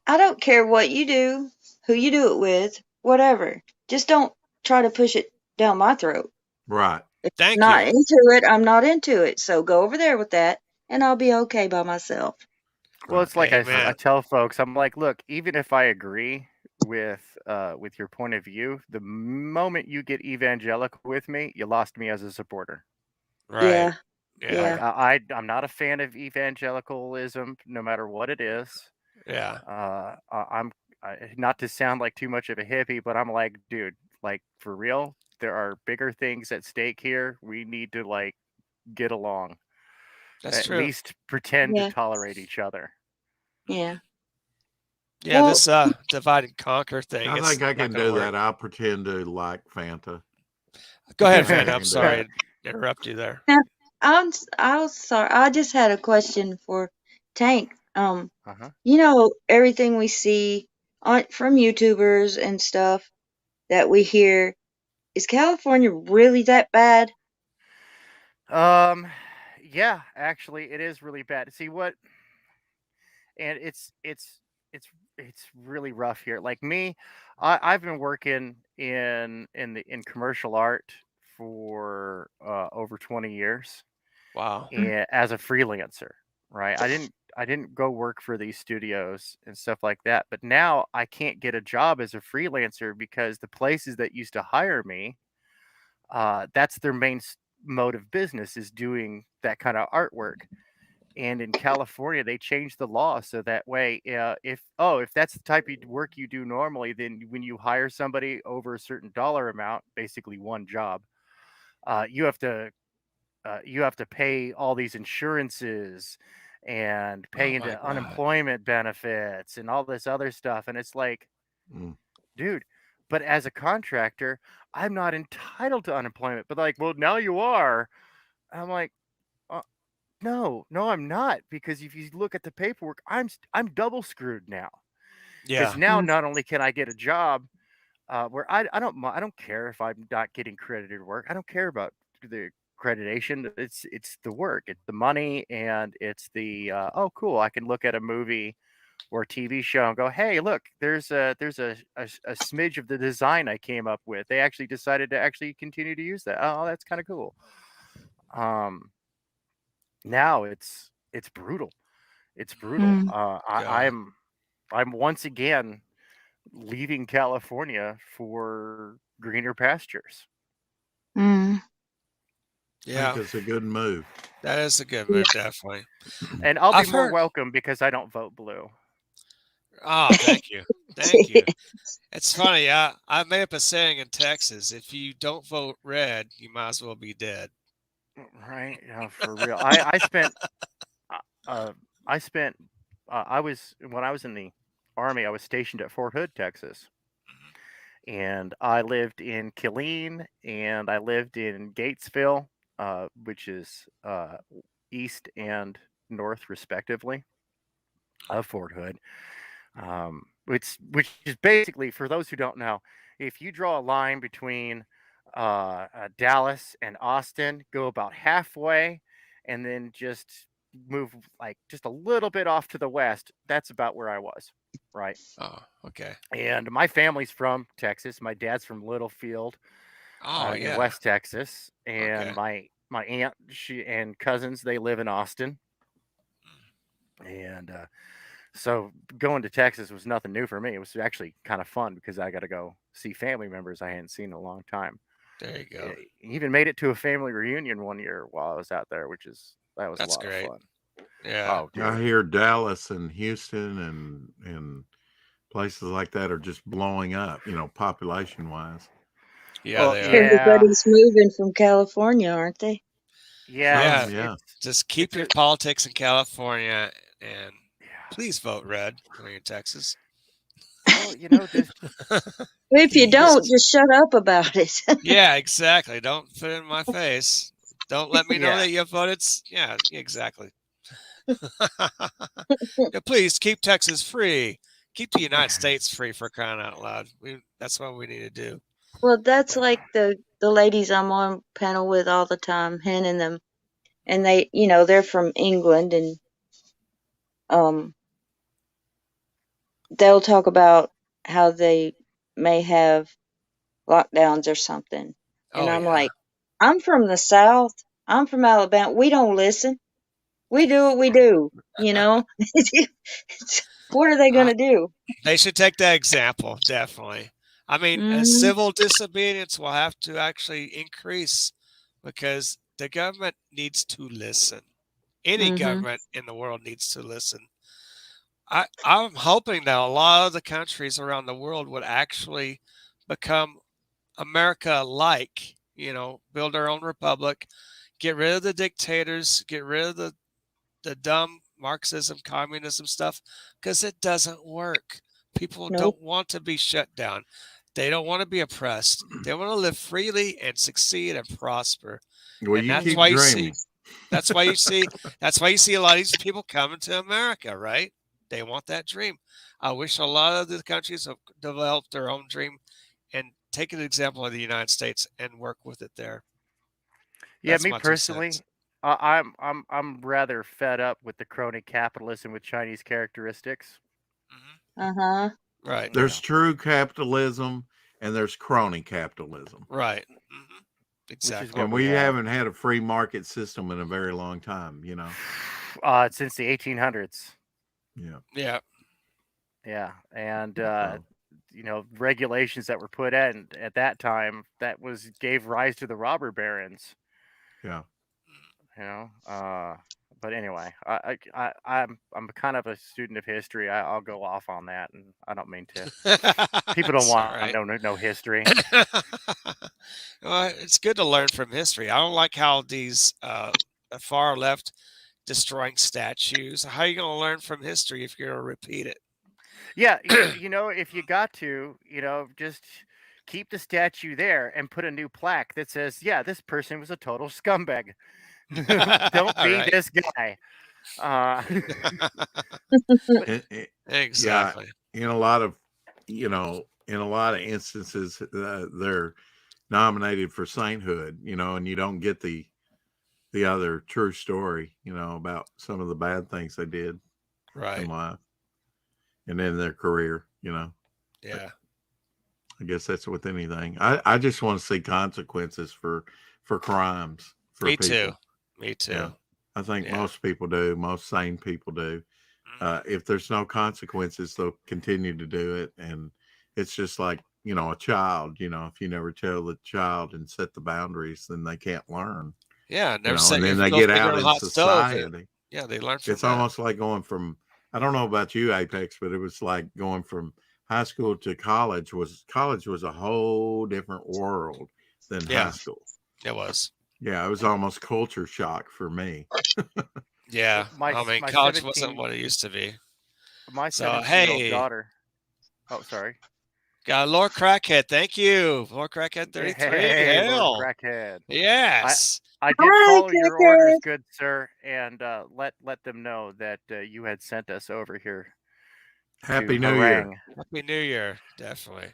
I don't care what you do, who you do it with, whatever. Just don't try to push it down my throat. Right. If Thank I'm not you. into it, I'm not into it. So go over there with that, and I'll be okay by myself. Well, it's like I Amen. tell folks, I'm like, look, even if I agree with your point of view, the moment you get evangelical with me, you lost me as a supporter. Right. Yeah. Like, I'm not a fan of evangelicalism, no matter what it is. Yeah. I'm not to sound like too much of a hippie, but I'm like, dude, like for real, there are bigger things at stake here. We need to like get along. That's at true. least pretend Yeah. to tolerate each other. Yeah. Yeah, Well- this divide and conquer thing. I it's think I not can gonna do work. that. I'll pretend to like Fanta. Go ahead, I Fanta. can I'm do sorry that. to interrupt you there. I'm sorry. I just had a question for Tank. Uh-huh. You know, everything we see from YouTubers and stuff that we hear, is California really that bad? Yeah, actually, it is really bad. See what? And it's really rough here. Like me, I've been working in commercial art for over 20 years. Wow. And as a freelancer, right? I didn't go work for these studios and stuff like that. But now I can't get a job as a freelancer because the places that used to hire me, that's their main mode of business, is doing that kind of artwork. And in California, they changed the law so that way, if that's the type of work you do normally, then when you hire somebody over a certain dollar amount, basically one job, you have to pay all these insurances and pay Oh my into God. unemployment benefits and all this other stuff. And it's like, dude, but as a contractor, I'm not entitled to unemployment. But like, well, now you are. I'm like, no, I'm not, because if you look at the paperwork, I'm double screwed now. Yeah. Because now not only can I get a job where I don't care if I'm not getting credited work. I don't care about the accreditation. It's the work, it's the money, and it's the oh cool, I can look at a movie or a TV show and go, hey, look, there's a smidge of the design I came up with. They actually decided to actually continue to use that. Oh, that's kind of cool. Now it's brutal. It's brutal. I'm once again leaving California for greener pastures. Mm. Yeah. I think it's a good move. That is a good move, definitely. And I'll be I've more heard- welcome because I don't vote blue. Oh, thank you. Thank you. It's funny. I made up a saying in Texas: if you don't vote red, you might as well be dead. Right? For real. I spent I spent. I was when I was in the Army. I was stationed at Fort Hood, Texas, and I lived in Killeen, and I lived in Gatesville, which is east and north, respectively, of Fort Hood. Which is basically, for those who don't know, if you draw a line between Dallas and Austin, go about halfway, and then just move like just a little bit off to the west. That's about where I was, right? Oh, okay. And my family's from Texas. My dad's from Littlefield, Oh, in yeah. West Texas, and Okay. my aunt, she and cousins, they live in Austin, and so going to Texas was nothing new for me. It was actually kind of fun because I got to go see family members I hadn't seen in a long time. There you go. Even made it to a family reunion one year while I was out there, that was a That's lot great. of fun. Yeah. Oh, dude. I hear Dallas and Houston and places like that are just blowing up, population wise. Yeah, Well, they are. yeah, Everybody's moving from California, aren't they? yeah, Yeah. Just keep it's your a- politics in California, and yeah. please vote red when you're in Texas. Well, just If you don't, Please. just shut up about it. Yeah, exactly. Don't put it in my face. Don't let me know Yeah. that you voted. Yeah, exactly. Yeah, please keep Texas free. Keep the United States free, for crying out loud. That's what we need to do. Well, that's like the ladies I'm on panel with all the time, Hen and them, and they, they're from England, and they'll talk about how they may have lockdowns or something, and Oh, I'm yeah. like, I'm from the South, I'm from Alabama, we don't listen, we do what we do, What are they gonna do? They should take that example, definitely. I mean, Mm-hmm. civil disobedience will have to actually increase because the government needs to listen. Any Mm-hmm. government in the world needs to listen. I'm hoping that a lot of the countries around the world would actually become America-like, build their own republic, get rid of the dictators, get rid of the dumb Marxism, communism stuff, because it doesn't work. People Nope. don't want to be shut down. They don't want to be oppressed. They want to live freely and succeed and prosper. Well, And you that's keep why you dreaming. see that's why you see a lot of these people coming to America, right? They want that dream. I wish a lot of the countries have developed their own dream and take an example of the United States and work with it there. Yeah, That's me my 2 personally, cents. I'm rather fed up with the crony capitalism with Chinese characteristics. Mhm. Uh-huh. Right. There's true capitalism and there's crony capitalism. Right. Mhm. Which is Exactly. what And we we have. haven't had a free market system in a very long time, Since the 1800s. Yeah. Yeah. Yeah, and So, regulations that were put in at that time gave rise to the robber barons. yeah. But anyway, I'm kind of a student of history. I'll go off on that, and I don't mean to. People don't It's all want right. to know history. Well, it's good to learn from history. I don't like how these the far left destroying statues. How are you going to learn from history if you're going to repeat it? Yeah, if you got to, just keep the statue there and put a new plaque that says, "Yeah, this person was a total scumbag. Don't be Right. this guy." Exactly. Yeah, in a lot of instances, they're nominated for sainthood, and you don't get the other true story, about some of the bad things they did Right. in life and in their career, Yeah. I guess that's with anything. I just want to see consequences for crimes for Me people. too. Me too. Yeah. I think Yeah. most people do. Most sane people do. If there's no consequences, they'll continue to do it. And it's just like, a child, if you never tell the child and set the boundaries, then they can't learn. Yeah. Never And then they get out in society. Yeah, they learn from It's that. almost like going from, I don't know about you, Apex, but it was like going from high school to college was a whole different world than high school. It was. Yeah, it was almost culture shock for me. Yeah, my I mean, my college wasn't 17 what it used to be. my So 17-year-old hey, daughter. Oh, sorry. got Lord Crackhead. Thank you, Lord Crackhead 33. Hey, Lord Hell, Crackhead. yes. I did Hi, follow your orders, Cracker. good sir, and let them know that you had sent us over here Happy to New Year. harangue. Happy New Year, definitely.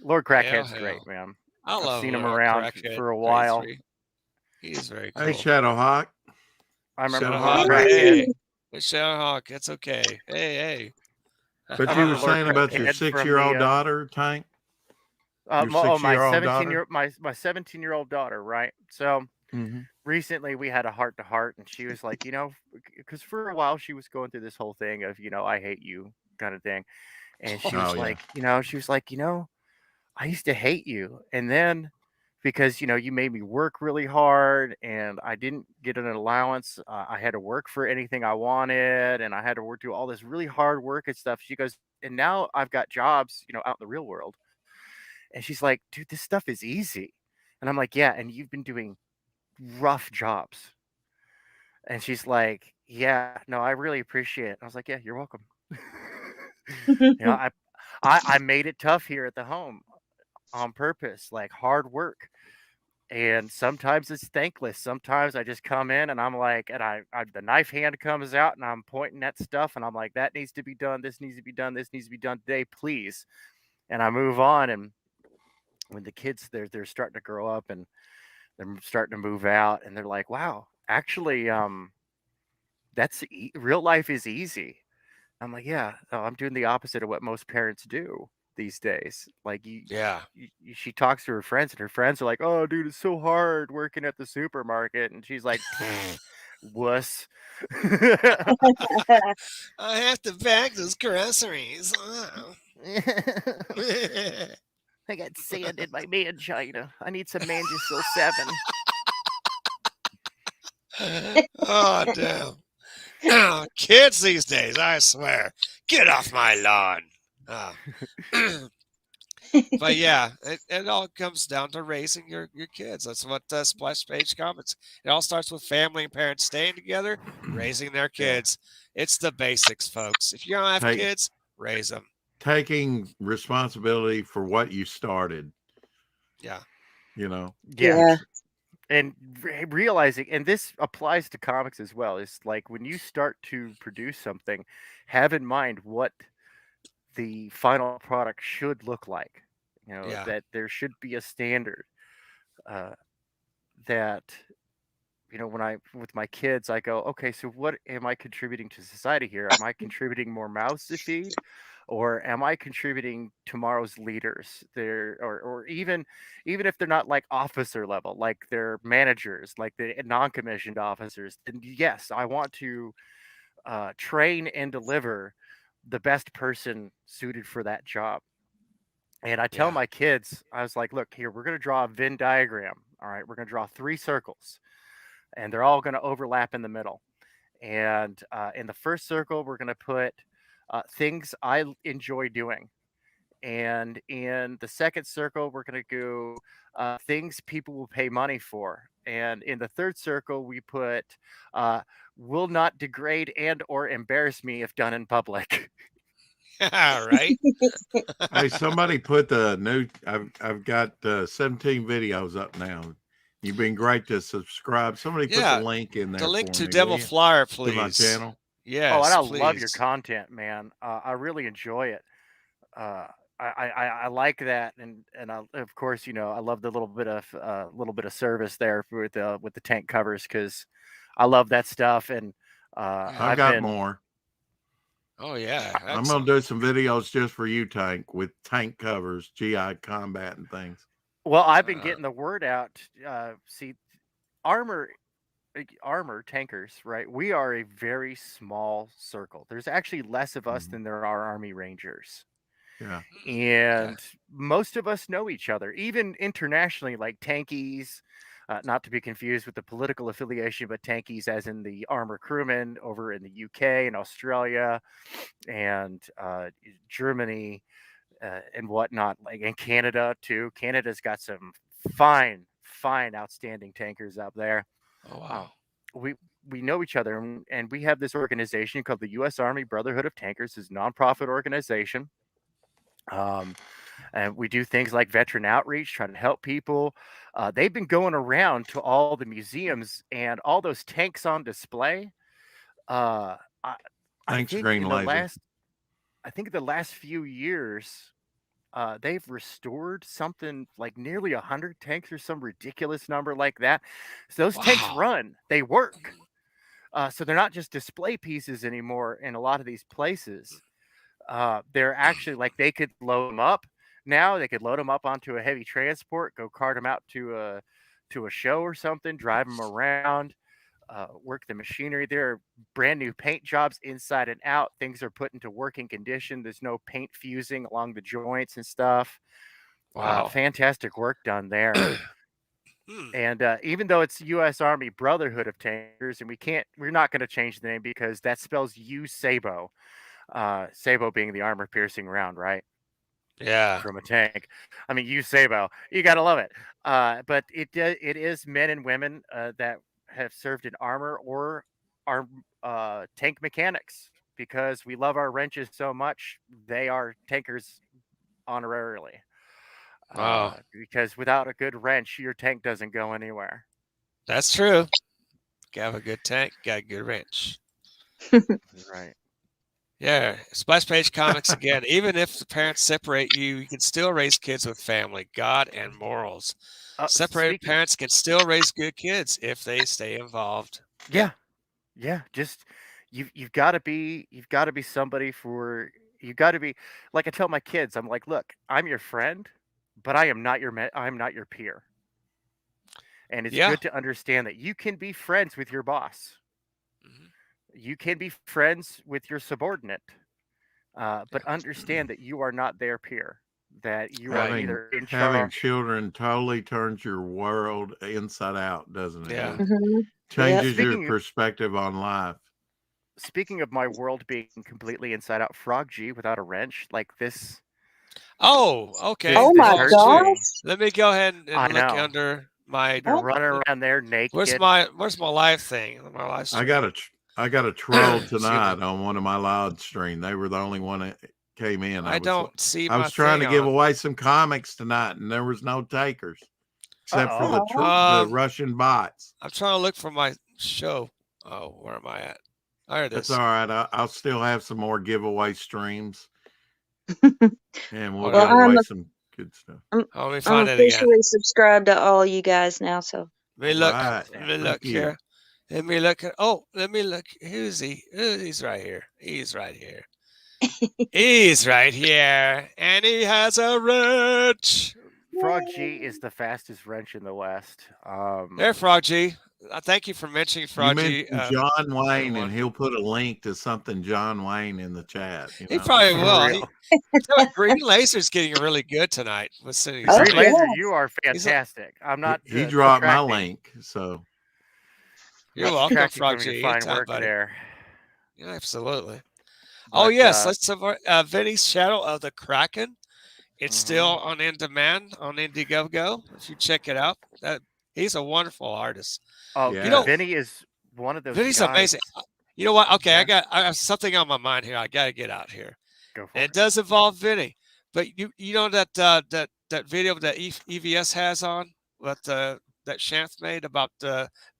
Lord Hell, Crackhead's great, hell. man. I I've love seen him Lord around Crackhead for a while. 33. He is very Hey, cool. Shadowhawk. I remember Shadowhawk, Lord Hey. Crackhead. hey. It's Shadowhawk. It's okay. Hey. But I you were remember Lord saying about your Crackhead from 6-year-old daughter, Tank? Your my 6-year-old daughter? 17-year my 17-year-old daughter, right? So Mm-hmm. recently we had a heart to heart, and she was like, because for a while she was going through this whole thing of, I hate you kind of thing, and she was Oh, yeah. like, I used to hate you, and then because you made me work really hard, and I didn't get an allowance, I had to work for anything I wanted, and I had to work do all this really hard work and stuff. She goes, and now I've got jobs, out in the real world, and she's like, dude, this stuff is easy, and I'm like, yeah, and you've been doing rough jobs, and she's like, yeah, no, I really appreciate it. I was like, yeah, you're welcome. I made it tough here at the home on purpose, like hard work. And sometimes it's thankless. Sometimes I just come in and I'm like, and the knife hand comes out and I'm pointing at stuff and I'm like, that needs to be done. This needs to be done. This needs to be done today, please. And I move on. And when the kids, they're starting to grow up and they're starting to move out, and they're like, wow, actually, real life is easy. I'm like, yeah, no, I'm doing the opposite of what most parents do these days. Like Yeah. she talks to her friends, and her friends are like, "Oh, dude, it's so hard working at the supermarket," and she's like, "Wuss." I have to bag those groceries. Oh. I got sand in my mangina. I need some Mangisil 7. Oh, damn. Kids these days, I swear. Get off my lawn. Oh. But yeah, it all comes down to raising your kids. That's what Splash Page Comics. It all starts with family and parents staying together, raising their kids. It's the basics, folks. If you don't have kids, raise them. Taking responsibility for what you started. Yeah. Yeah. And realizing, and this applies to comics as well, is like when you start to produce something, have in mind what the final product should look like. That there should be a standard, that when with my kids, I go, okay, so what am I contributing to society here? Am I contributing more mouths to feed, or am I contributing tomorrow's leaders there, or even if they're not like officer level, like they're managers, like the non-commissioned officers, then yes, I want to train and deliver the best person suited for that job. And I tell my kids, I was like, look, here, we're going to draw a Venn diagram. All right, we're going to draw 3 circles, and they're all going to overlap in the middle. And in the first circle, we're going to put things I enjoy doing. And in the second circle, we're going to go things people will pay money for. And in the third circle, we put will not degrade and or embarrass me if done in public. Right. Hey, somebody put the new. I've got 17 videos up now. You've been great to subscribe. Somebody put the link in there. The link for to me, Devil Flyer, please. To my channel. Yes. Oh, and I please. love your content, man. I really enjoy it. I like that, and of course, I love the little bit of service there with the tank covers, because I love that stuff, and I've got more. Oh yeah, excellent. I'm gonna do some videos just for you, Tank, with tank covers, GI combat, and things. Well, I've been getting the word out. See, armor tankers, right? We are a very small circle. There's actually less of us than there are Army Rangers. Yeah. And most of us know each other, even internationally, like tankies, not to be confused with the political affiliation, but tankies as in the armor crewmen over in the UK and Australia and Germany and whatnot, like in Canada too. Canada's got some fine, outstanding tankers up there. Oh wow. we know each other, and we have this organization called the U.S. Army Brotherhood of Tankers. It's a nonprofit organization. And we do things like veteran outreach, trying to help people. They've been going around to all the museums and all those tanks on display. I, I Thanks, think Green in the Laser. last few years, they've restored something like nearly 100 tanks or some ridiculous number like that. So those tanks Wow. run, they work. So they're not just display pieces anymore in a lot of these places. They're actually like they could load them up now. They could load them up onto a heavy transport, go cart them out to a show or something, drive them around, work the machinery. There are brand new paint jobs inside and out. Things are put into working condition. There's no paint fusing along the joints and stuff. Wow. Fantastic work done there. And even though it's U.S. Army Brotherhood of Tankers, and we're not going to change the name because that spells U-Sabo. Sabo being the armor-piercing round, right? Yeah. From a tank. I mean, U-Sabo, you gotta love it. But it is men and women that have served in armor or are tank mechanics because we love our wrenches so much. They are tankers honorarily. Wow. Because without a good wrench, your tank doesn't go anywhere. That's true. You have a good tank, got a good wrench. Right. Yeah. Splash Page Comics again. Even if the parents separate you, you can still raise kids with family, God, and morals. Separated parents can still raise good kids if they stay involved. Yeah. Just you've got to be somebody for you got to be like I tell my kids. I'm like, look, I'm your friend, but I'm not your peer. And it's good to understand that you can be friends with your boss. Mm-hmm. You can be friends with your subordinate, but understand that you are not their peer. That you are either in charge. Having children totally turns your world inside out, doesn't it? Yeah. Changes your perspective on life. Speaking of my world being completely inside out, Frog G without a wrench like this. Oh, okay. Oh my gosh! Let me go ahead and look under my. Running around there naked. Where's my live thing? My live stream. I got a troll tonight on one of my live stream. They were the only one that came in. I don't see. I was trying to give away some comics tonight, and there was no takers except for the Russian bots. I'm trying to look for my show. Oh, where am I at? There it is. That's all right. I'll still have some more giveaway streams, and we'll give away some good stuff. Let me find I'm it again. officially subscribed to all you guys now, so. Let me look. Let me look here. Let me look at. Oh, let me look. Who's he? He's right here. He's right here. He's right here, and he has a wrench. Frog G is the fastest wrench in the West. There, Frog G. Thank you for mentioning Frog G. John Wayne, and he'll put a link to something John Wayne in the chat. He probably will. Green Laser's getting really good tonight. Green Laser, you are fantastic. I'm not. He dropped my link, so. You're welcome, Frog G. Fine work there. Yeah, absolutely. Oh yes, let's have Vinny's Shadow of the Kraken. It's still on demand on Indiegogo. If you check it out, he's a wonderful artist. Oh, yeah. Vinny is one of those. Vinny's guys. Amazing. You know what? Okay, I have something on my mind here. I got to get out here. Go for it. It does involve Vinny, but you know that that video that EVS has on what that Shanth made about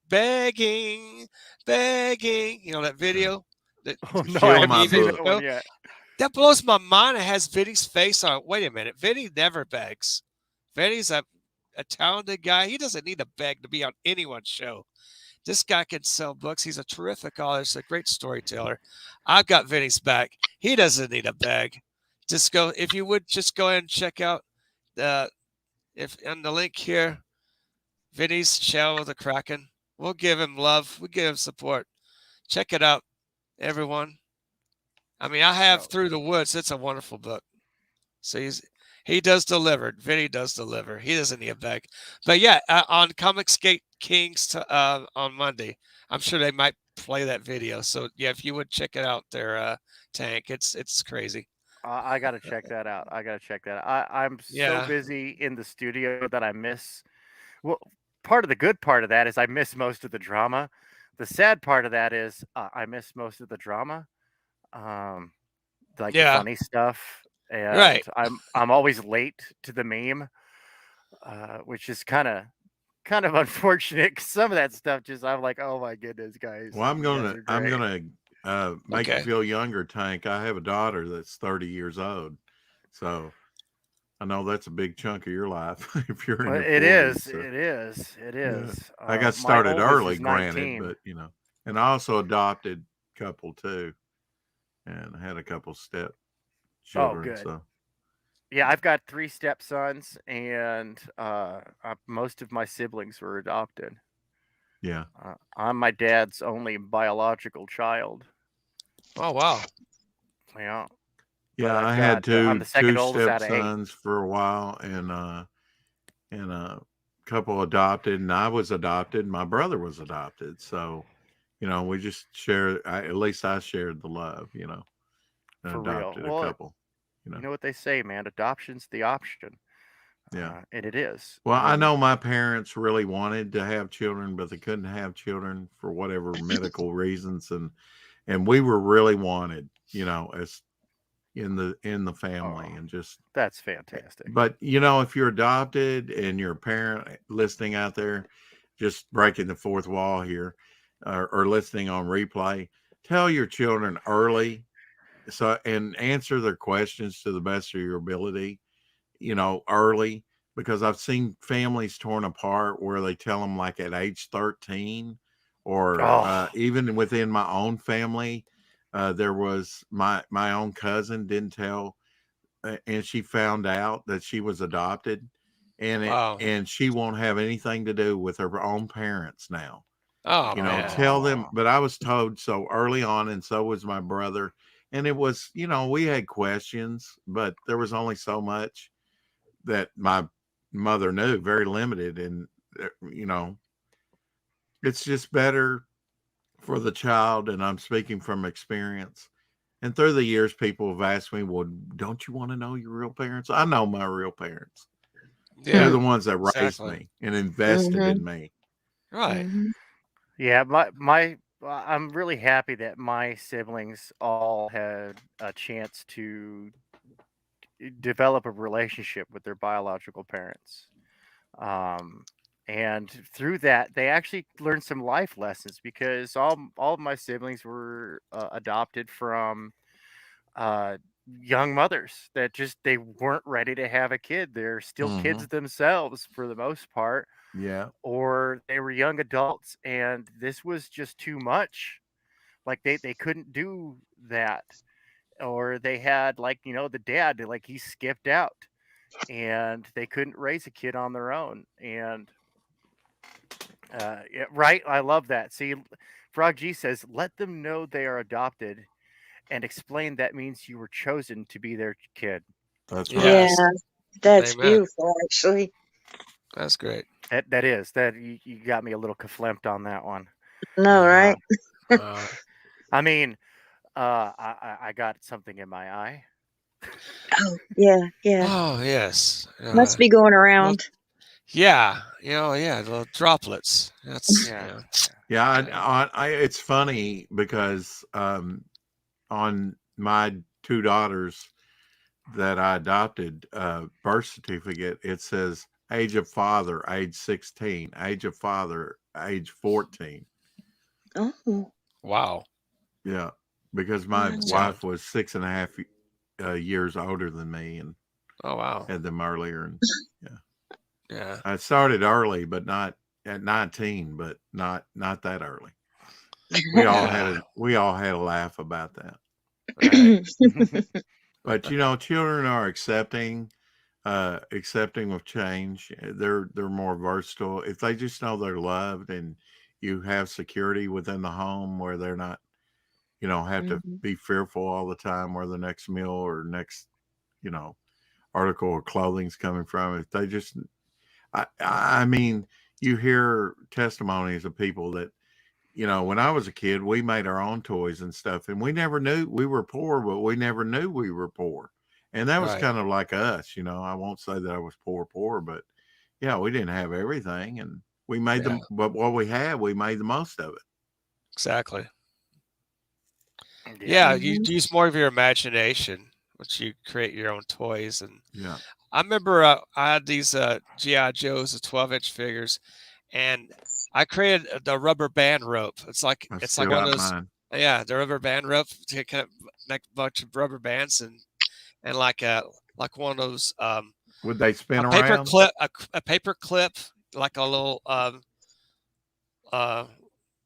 begging. You know that video. I haven't seen that one yet. That blows my mind. It has Vinny's face on it. Wait a minute. Vinny never begs. Vinny's a talented guy. He doesn't need to beg to be on anyone's show. This guy can sell books. He's a terrific artist, a great storyteller. I've got Vinny's back. He doesn't need a beg. If you would just go ahead and check out if on the link here, Vinny's Shadow of the Kraken. We'll give him love. We give him support. Check it out, everyone. I mean, I have Through the Woods. It's a wonderful book. So he does deliver. Vinny does deliver. He doesn't need a beg. But yeah, on Comicsgate Kings on Monday, I'm sure they might play that video. So yeah, if you would check it out, their Tank, it's crazy. I got to check that out. I'm so busy in the studio that I miss. Well, part of the good part of that is I miss most of the drama. The sad part of that is I miss most of the drama, like the Yeah. funny stuff, and Right. I'm always late to the meme, which is kind of unfortunate. 'Cause some of that stuff just I'm like, oh my goodness, guys, Well, you guys are I'm great. gonna make you Okay. feel younger, Tank. I have a daughter that's 30 years old, so I know that's a big chunk of your life if you're in Well, your it 40s. is, So, it is, it yeah, is. I got My started oldest early, is granted, 19. but and I also adopted a couple too, and had a couple step Oh, children. good. So, Yeah, I've got 3 stepsons, and most of my siblings were adopted. yeah, I'm my dad's only biological child. Oh wow. Yeah, but yeah. I I've had got I'm the second two oldest out of 8. stepsons for a while, and a couple adopted, and I was adopted. My brother was adopted, so we just share. At least I shared the love, and For real. adopted a Well, couple. you know what they say, man. Adoption's the option, Yeah. and it is. Well, I And know my parents really wanted to have children, but they couldn't have children for whatever medical reasons, and we were really wanted, as in the family, oh, and just. that's fantastic. But if you're adopted and you're a parent listening out there, just breaking the fourth wall here, or listening on replay, tell your children early, and answer their questions to the best of your ability, early, because I've seen families torn apart where they tell them like at age 13, or Oh, even within my own family. There was my own cousin didn't tell, and she found out that she was adopted, Wow. and she won't have anything to do with her own parents now. Oh man. Tell them. oh, But I was told so early on, and so was my brother. And it was, we had questions, but there was only so much that my mother knew, very limited. And, it's just better for the child. And I'm speaking from experience. And through the years, people have asked me, well, don't you want to know your real parents? I know my real parents. They're Yeah. the ones that raised Exactly. me and invested in me. Right. yeah. I'm really happy that my siblings all had a chance to develop a relationship with their biological parents. Um, and through that, they actually learned some life lessons because all of my siblings were adopted from uh, young mothers that just they weren't ready to have a kid. They're still Mm-hmm. kids themselves for the most part, Yeah. or they were young adults, and this was just too much. Like they couldn't do that, or they had like the dad like he skipped out and they couldn't raise a kid on their own. And yeah, right, I love that. See, Frog G says, let them know they are adopted and explain that means you were chosen to be their kid. That's right. Yeah, Yes. that's Amen. beautiful, actually. That's great. That is that you got me a little conflimped on that one. No, right? I mean, I got something in my eye. Oh, yeah, yeah. Oh yes. Must be going around. Yeah. Yeah. The droplets. That's Yeah. Yeah. It's funny because on my two daughters that I adopted, birth certificate, it says age of father, age 16, age of father, age 14. Oh, Wow. Yeah. Because my wow. wife was 6.5 years older than me, and Oh wow. had them earlier. And Yeah. I started early, but not at 19, but not that early. We all had a laugh about that. Right. But children are accepting of change. They're more versatile if they just know they're loved, and you have security within the home where they're not, have to Mhm. be fearful all the time where the next meal or next, article of clothing's coming from. If they just, I mean, you hear testimonies of people that, when I was a kid, we made our own toys and stuff, and we never knew we were poor, but we never knew we were poor. And that was Right. kind of like us, I won't say that I was poor, but yeah, we didn't have everything, and we made Yeah. them, but what we had, we made the most of it. Exactly. Yeah, you Mhm. use more of your imagination once you create your own toys. And Yeah. I remember I had these GI Joes, the 12-inch figures, and I created the rubber band rope. It's like I it's still like one of got those. mine. Yeah, the rubber band rope to kind of make a bunch of rubber bands and like one of those Would they spin a paper around? clip a paper clip like a little uh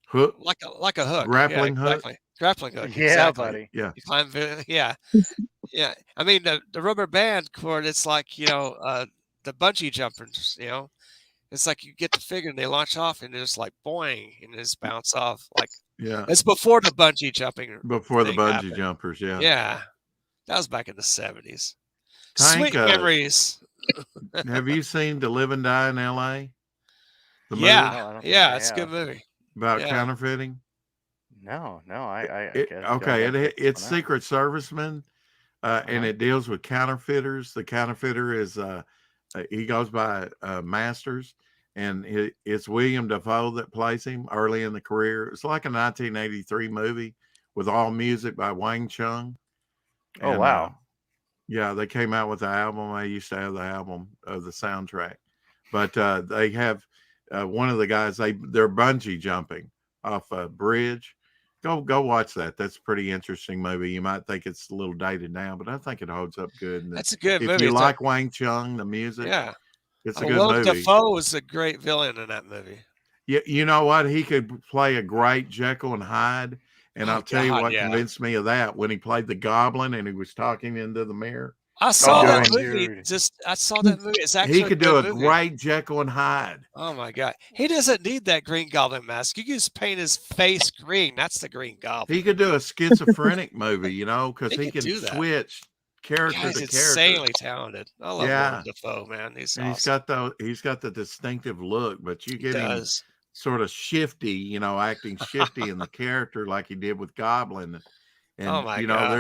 Hook, like a hook. Yeah, grappling hook. exactly. Grappling hook. Yeah, Exactly. buddy. Yeah. You climb. Yeah, yeah. I mean the rubber band cord. It's like the bungee jumpers. It's like you get the figure and they launch off and it's like boing and just bounce off. Like Yeah. it's before the bungee jumping Before the thing bungee happened. jumpers. Yeah. Yeah, that was back in the 70s. Tank, Sweet memories. have you seen To Live and Die in L.A.? The Yeah, movie No, I don't think yeah, I it's a good have. movie. about Yeah. counterfeiting? No, I guess go Okay, ahead and get it's this one out. Secret Servicemen, and it deals with counterfeiters. The counterfeiter is he goes by Masters, and it's William Dafoe that plays him early in the career. It's like a 1983 movie with all music by Wang Chung. Oh, And, wow. yeah, they came out with the album. I used to have the album of the soundtrack, but they have one of the guys. They're bungee jumping off a bridge. Go watch that. That's a pretty interesting movie. You might think it's a little dated now, but I think it holds up good. And That's a good if movie. you It's like Wang Chung, the music, yeah. it's a good Willem movie. Dafoe was a great villain in that movie. You know what? He could play a great Jekyll and Hyde. And Oh, I'll tell you God, what yeah. convinced me of that when he played the Goblin and he was talking into the mirror. I saw Oh, that movie. dude. I saw that movie. It's He actually could a do good a movie. great Jekyll and Hyde. Oh my God, he doesn't need that Green Goblin mask. You can just paint his face green. That's the Green Goblin. He could do a schizophrenic movie, because He he could can do that. switch character Guy's to character. insanely talented. I love Yeah. Willem Dafoe, man. He's And awesome. he's got the distinctive look, but you He get him does. sort of shifty, acting shifty in the character like he did with Goblin. And Oh my God.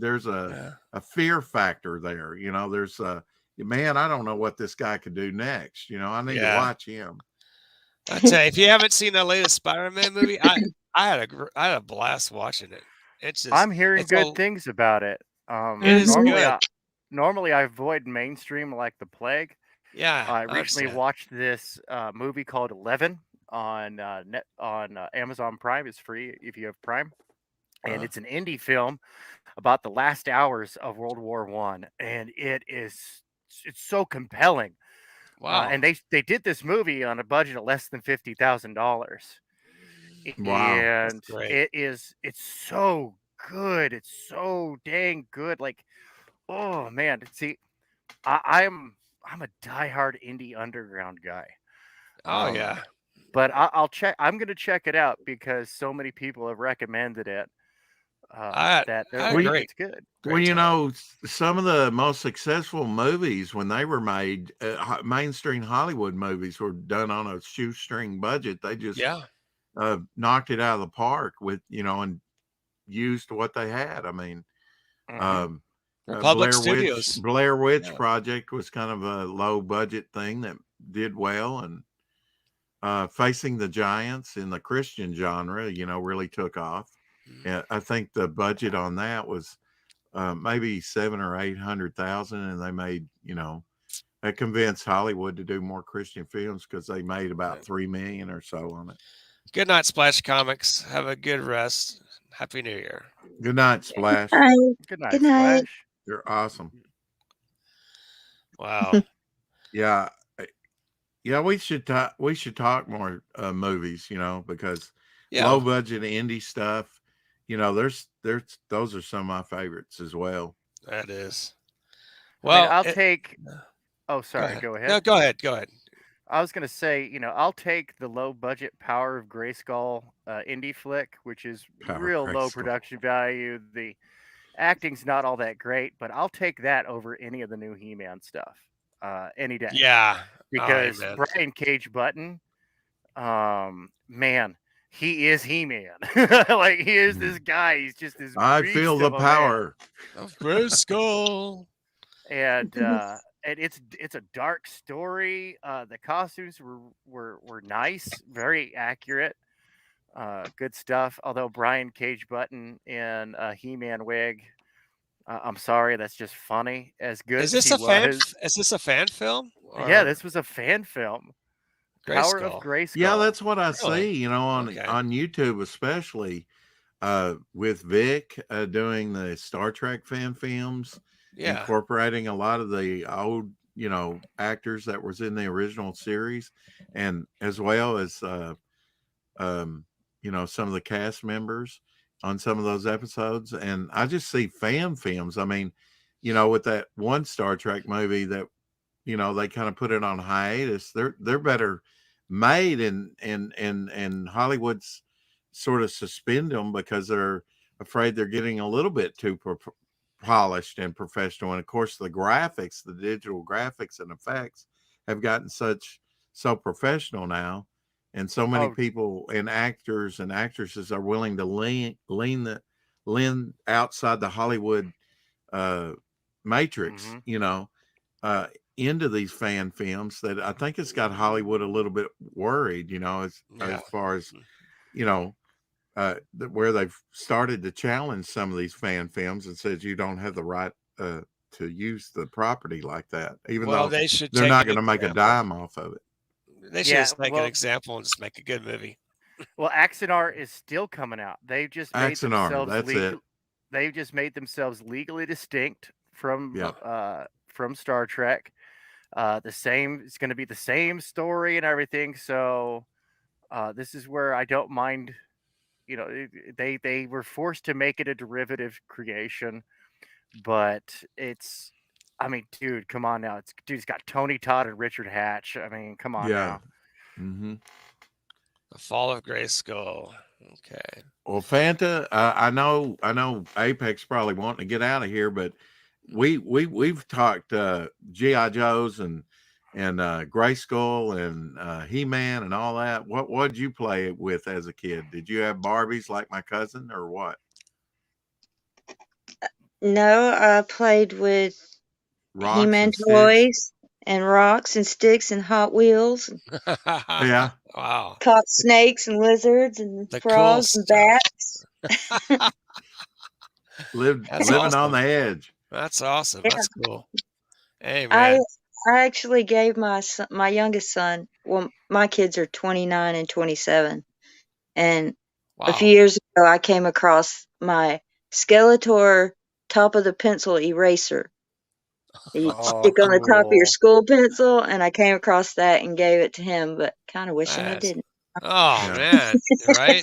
there's Yeah. a fear factor there. There's man, I don't know what this guy could do next. I need to Yeah. watch him. I tell you, if you haven't seen the latest Spider-Man movie, I had a blast watching it. It's just I'm hearing it's good a- things about it. It is Normally, good. normally I avoid mainstream like the plague. Yeah, I recently understand. watched this movie called 11 on Amazon Prime. It's free if you have Prime, and it's an indie film about the last hours of World War I, and it's so compelling. Wow. And they did this movie on a budget of less than $50,000. Wow. And That's great. it's so good. It's so dang good. Like, oh man, see, I'm a diehard indie underground guy. Oh yeah. But I'll check. I'm gonna check it out because so many people have recommended it. That they're like, agree. it's good. Great Well, time. some of the most successful movies when they were made, mainstream Hollywood movies were done on a shoestring budget. They just Yeah. knocked it out of the park with, and used what they had. I mean, Mhm. Republic Studios. Blair Witch Yeah. Project was kind of a low budget thing that did well, and Facing the Giants in the Christian genre, really took off. Yeah, I think the budget on that was maybe 700,000 or 800,000, and they made, that convinced Hollywood to do more Christian films because they made about 3 million or so on it. Good night, Splash Comics. Have a good rest. Happy New Year. Good night, Splash. Good night, Good night. Splash. You're awesome. Wow. Yeah, we should talk more movies, because Yeah. low budget indie stuff, there's those are some of my favorites as well. That is. I mean, Well, I'll take. Oh, sorry. ahead. Go ahead. No, go ahead. Go ahead. I was gonna say, I'll take the low budget Power of Grayskull indie flick, which is Power of real low Grayskull. production value. The acting's not all that great, but I'll take that over any of the new He-Man stuff any day. Yeah. Because amen. Brian Cage Button, man, he is He-Man. Like he is this guy. He's just this. I beast feel the of a man. power. Of Grayskull. And it's a dark story. The costumes were nice, very accurate. Good stuff. Although Brian Cage Button in a He-Man wig, I'm sorry, that's just funny. As good Is as this he a fan? was, Is this a fan film? yeah, Or this was a fan film. Power of Grayskull? Grayskull. Yeah, that's what I Really? see. You know, on Okay. YouTube especially, with Vic doing the Star Trek fan films, Yeah. incorporating a lot of the old, you know, actors that was in the original series, and as well as you know, some of the cast members on some of those episodes. And I just see fan films. I mean, you know, with that one Star Trek movie that, you know, they kind of put it on hiatus. They're better made, and Hollywood's sort of suspend them because they're afraid they're getting a little bit too polished and professional. And of course, the graphics, the digital graphics and effects have gotten so professional now, and so many Oh, people and actors and actresses are willing to lean outside the Hollywood matrix, mhm. you know, uh, into these fan films, that I think it's got Hollywood a little bit worried, you know, Yeah. as far as, you know, where they've started to challenge some of these fan films and says you don't have the right to use the property like that, even Well, though they should they're take not an going to make a example. dime off of it. They should Yeah, just take an well, example and just make a good movie. well, Axanar is still coming out. They've just made Axanar, themselves that's it. They've just made themselves legally distinct Yeah. from Star Trek. The same, it's going to be the same story and everything. So this is where I don't mind. You know, they were forced to make it a derivative creation, but it's. I mean, dude, come on now. It's got Tony Todd and Richard Hatch. I mean, come on Yeah. now. Mm-hmm. The Fall of Grayskull. Okay. Well, Fanta, I know Apex probably wanting to get out of here, but we've talked GI Joes and Grayskull and He-Man and all that. What did you play with as a kid? Did you have Barbies like my cousin, or what? No, I played with Rocks He-Man and sticks? toys and rocks and sticks and Hot Wheels, and Yeah. Wow. caught snakes and lizards and The cool frogs and stuff. bats. Living awesome. on the edge. That's awesome. Yeah. That's cool. Hey, I man. I actually gave my youngest son. Well, my kids are 29 and 27, and a few Wow. years ago I came across my Skeletor top of the pencil eraser. You Oh, stick on the top of your cool. school pencil, and I came across that and gave it to him, but kind of wishing I That's- didn't. Oh, Yeah. man. Right?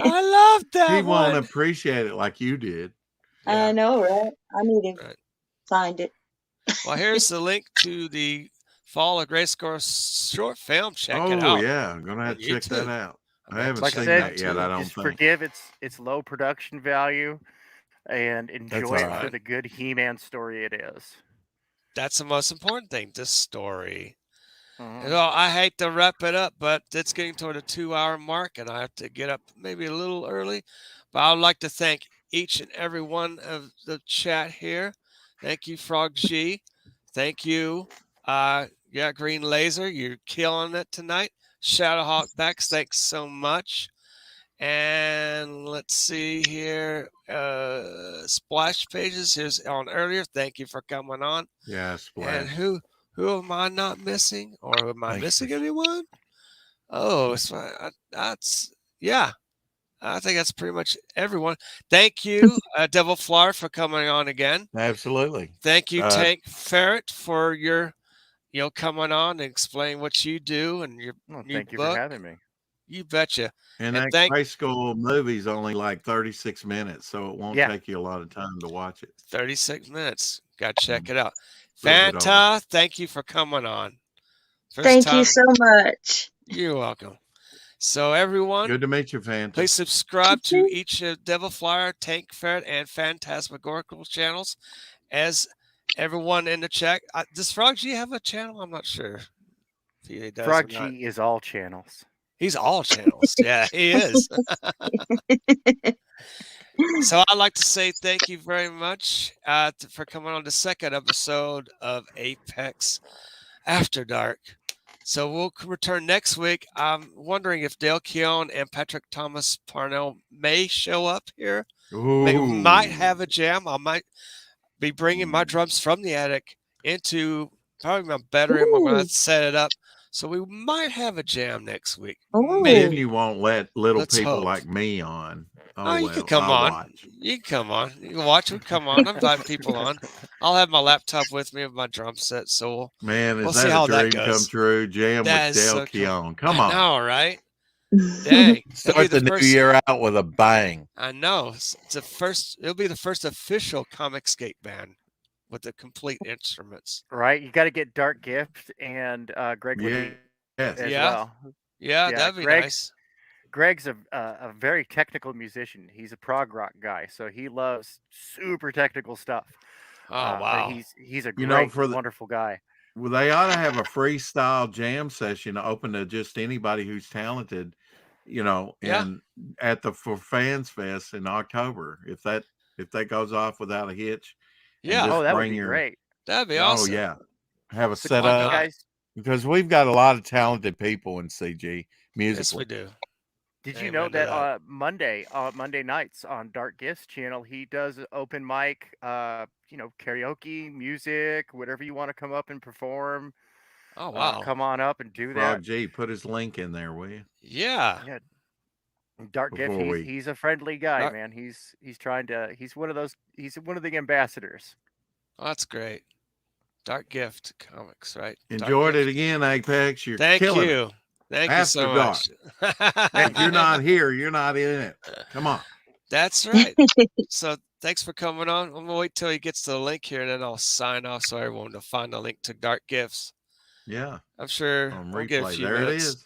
I love that He won't one. appreciate it like you did. Yeah. I know, right? I need to Right. find it. Well, here's the link to the Fall of Grayskull short film. Check it Oh out. yeah, I'm gonna have on to check that YouTube. out. I'm I gonna haven't Like I seen said, that yet. I don't just think. forgive its low production value and enjoy all it for right. the good He-Man story it is. That's the most important thing, this story. Mhm. You know, I hate to wrap it up, but it's getting toward a 2-hour mark, and I have to get up maybe a little early. But I would like to thank each and every one of the chat here. Thank you, Frog G. Thank you, Green Laser. You're killing it tonight. Shadowhawk Bex, thanks so much. And let's see here. Splash Pages, here's on earlier. Thank you for coming on. Yeah, And Splash. who am I not missing, or am I Thanks missing for- anyone? Oh, that's yeah. I think that's pretty much everyone. Thank you, Devil Flower, for coming on again. Absolutely. Thank you, Uh, Tank Ferret, for your coming on and explaining what you do and your Well, new thank you book. for having me. You betcha. And And that thank high school movie's only like 36 minutes, so it won't Yeah. take you a lot of time to watch it. 36 minutes. Got to check it out. Little bit over. Fanta, thank you for coming on. First Thank time. you so much. You're welcome. So everyone, Good to meet you, Fanta. please subscribe to each of Devil Flyer, Tank Ferret, and Phantasmagorical channels. As everyone in the chat, does Frog G have a channel? I'm not sure if he does Frog or not. G is all channels. He's all channels. Yeah, he is. So I'd like to say thank you very much for coming on the second episode of Apex After Dark. So we'll return next week. I'm wondering if Dale Keown and Patrick Thomas Parnell may show up here. Might have a jam. I might be bringing my drums from the attic into probably my bedroom. I'm going to set it up. So we might have a jam next week. Then you won't let little Let's people hope. like me on. Oh, you can come on. Watch. You can come on. You can watch them come on. I'm inviting people on. I'll have my laptop with me with my drum set. So Man, is we'll that see how a dream that come goes. true? Jam That with is Dale so cool. Keown. Come on. I know, right? Dang. Start the new year out with a bang. I know. It'll be the first official comic skate band with the complete instruments. Right? You got to get Dark Gift and Greg Yeah. as Yeah. well. Yeah, that'd be nice. Greg's a very technical musician. He's a prog rock guy, so he loves super technical stuff. Oh wow. He's a great, wonderful guy. Well, they ought to have a freestyle jam session open to just anybody who's talented, and at the For Fans Fest in October. If that goes off without a hitch. Yeah. That would be great. That'd be awesome. Oh yeah. Have a setup. Guys, because we've got a lot of talented people in CG musically. Yes, we do. Did you know that Monday nights on Dark Gifts channel, he does open mic, karaoke, music, whatever you want to come up and perform. Oh wow! Come on up and do that. Frog G, put his link in there, will you? Yeah. Dark Gift, he's a friendly guy, man. He's one of the ambassadors. Oh, that's great. Dark Gift Comics, right? Enjoyed it again, Apex. You're Thank killing you. it. Thank you so much. If you're not here, you're not in it. Come on. That's right. So thanks for coming on. I'm going to wait till he gets to the link here, and then I'll sign off so everyone will find the link to Dark Gifts. Yeah. I'm sure we'll get a few there minutes. It is.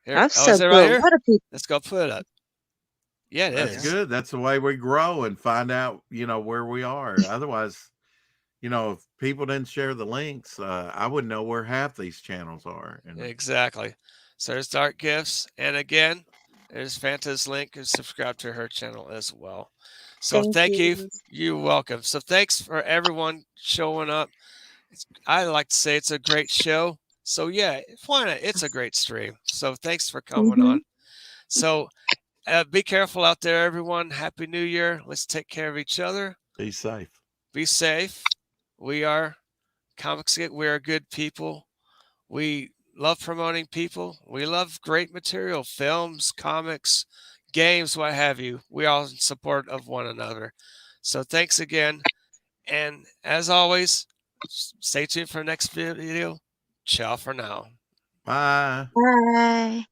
Here. That's is so it cool. right here? People. Let's go put it up. Yeah, it That's is. good. That's the way we grow and find out, where we are. Otherwise, if people didn't share the links, I wouldn't know where half these channels are. Exactly. So there's Dark Gifts. And again, there's Fanta's link, and subscribe to her channel as well. So thank you. You're welcome. So thanks for everyone showing up. I like to say it's a great show. So yeah, why not? It's a great stream. So thanks for coming on. So be careful out there, everyone. Happy New Year. Let's take care of each other. Be safe. Be safe. We are Comics Get. We are good people. We love promoting people. We love great material, films, comics, games, what have you. We all in support of one another. So thanks again. And as always, stay tuned for the next video. Ciao for now. Bye. Bye.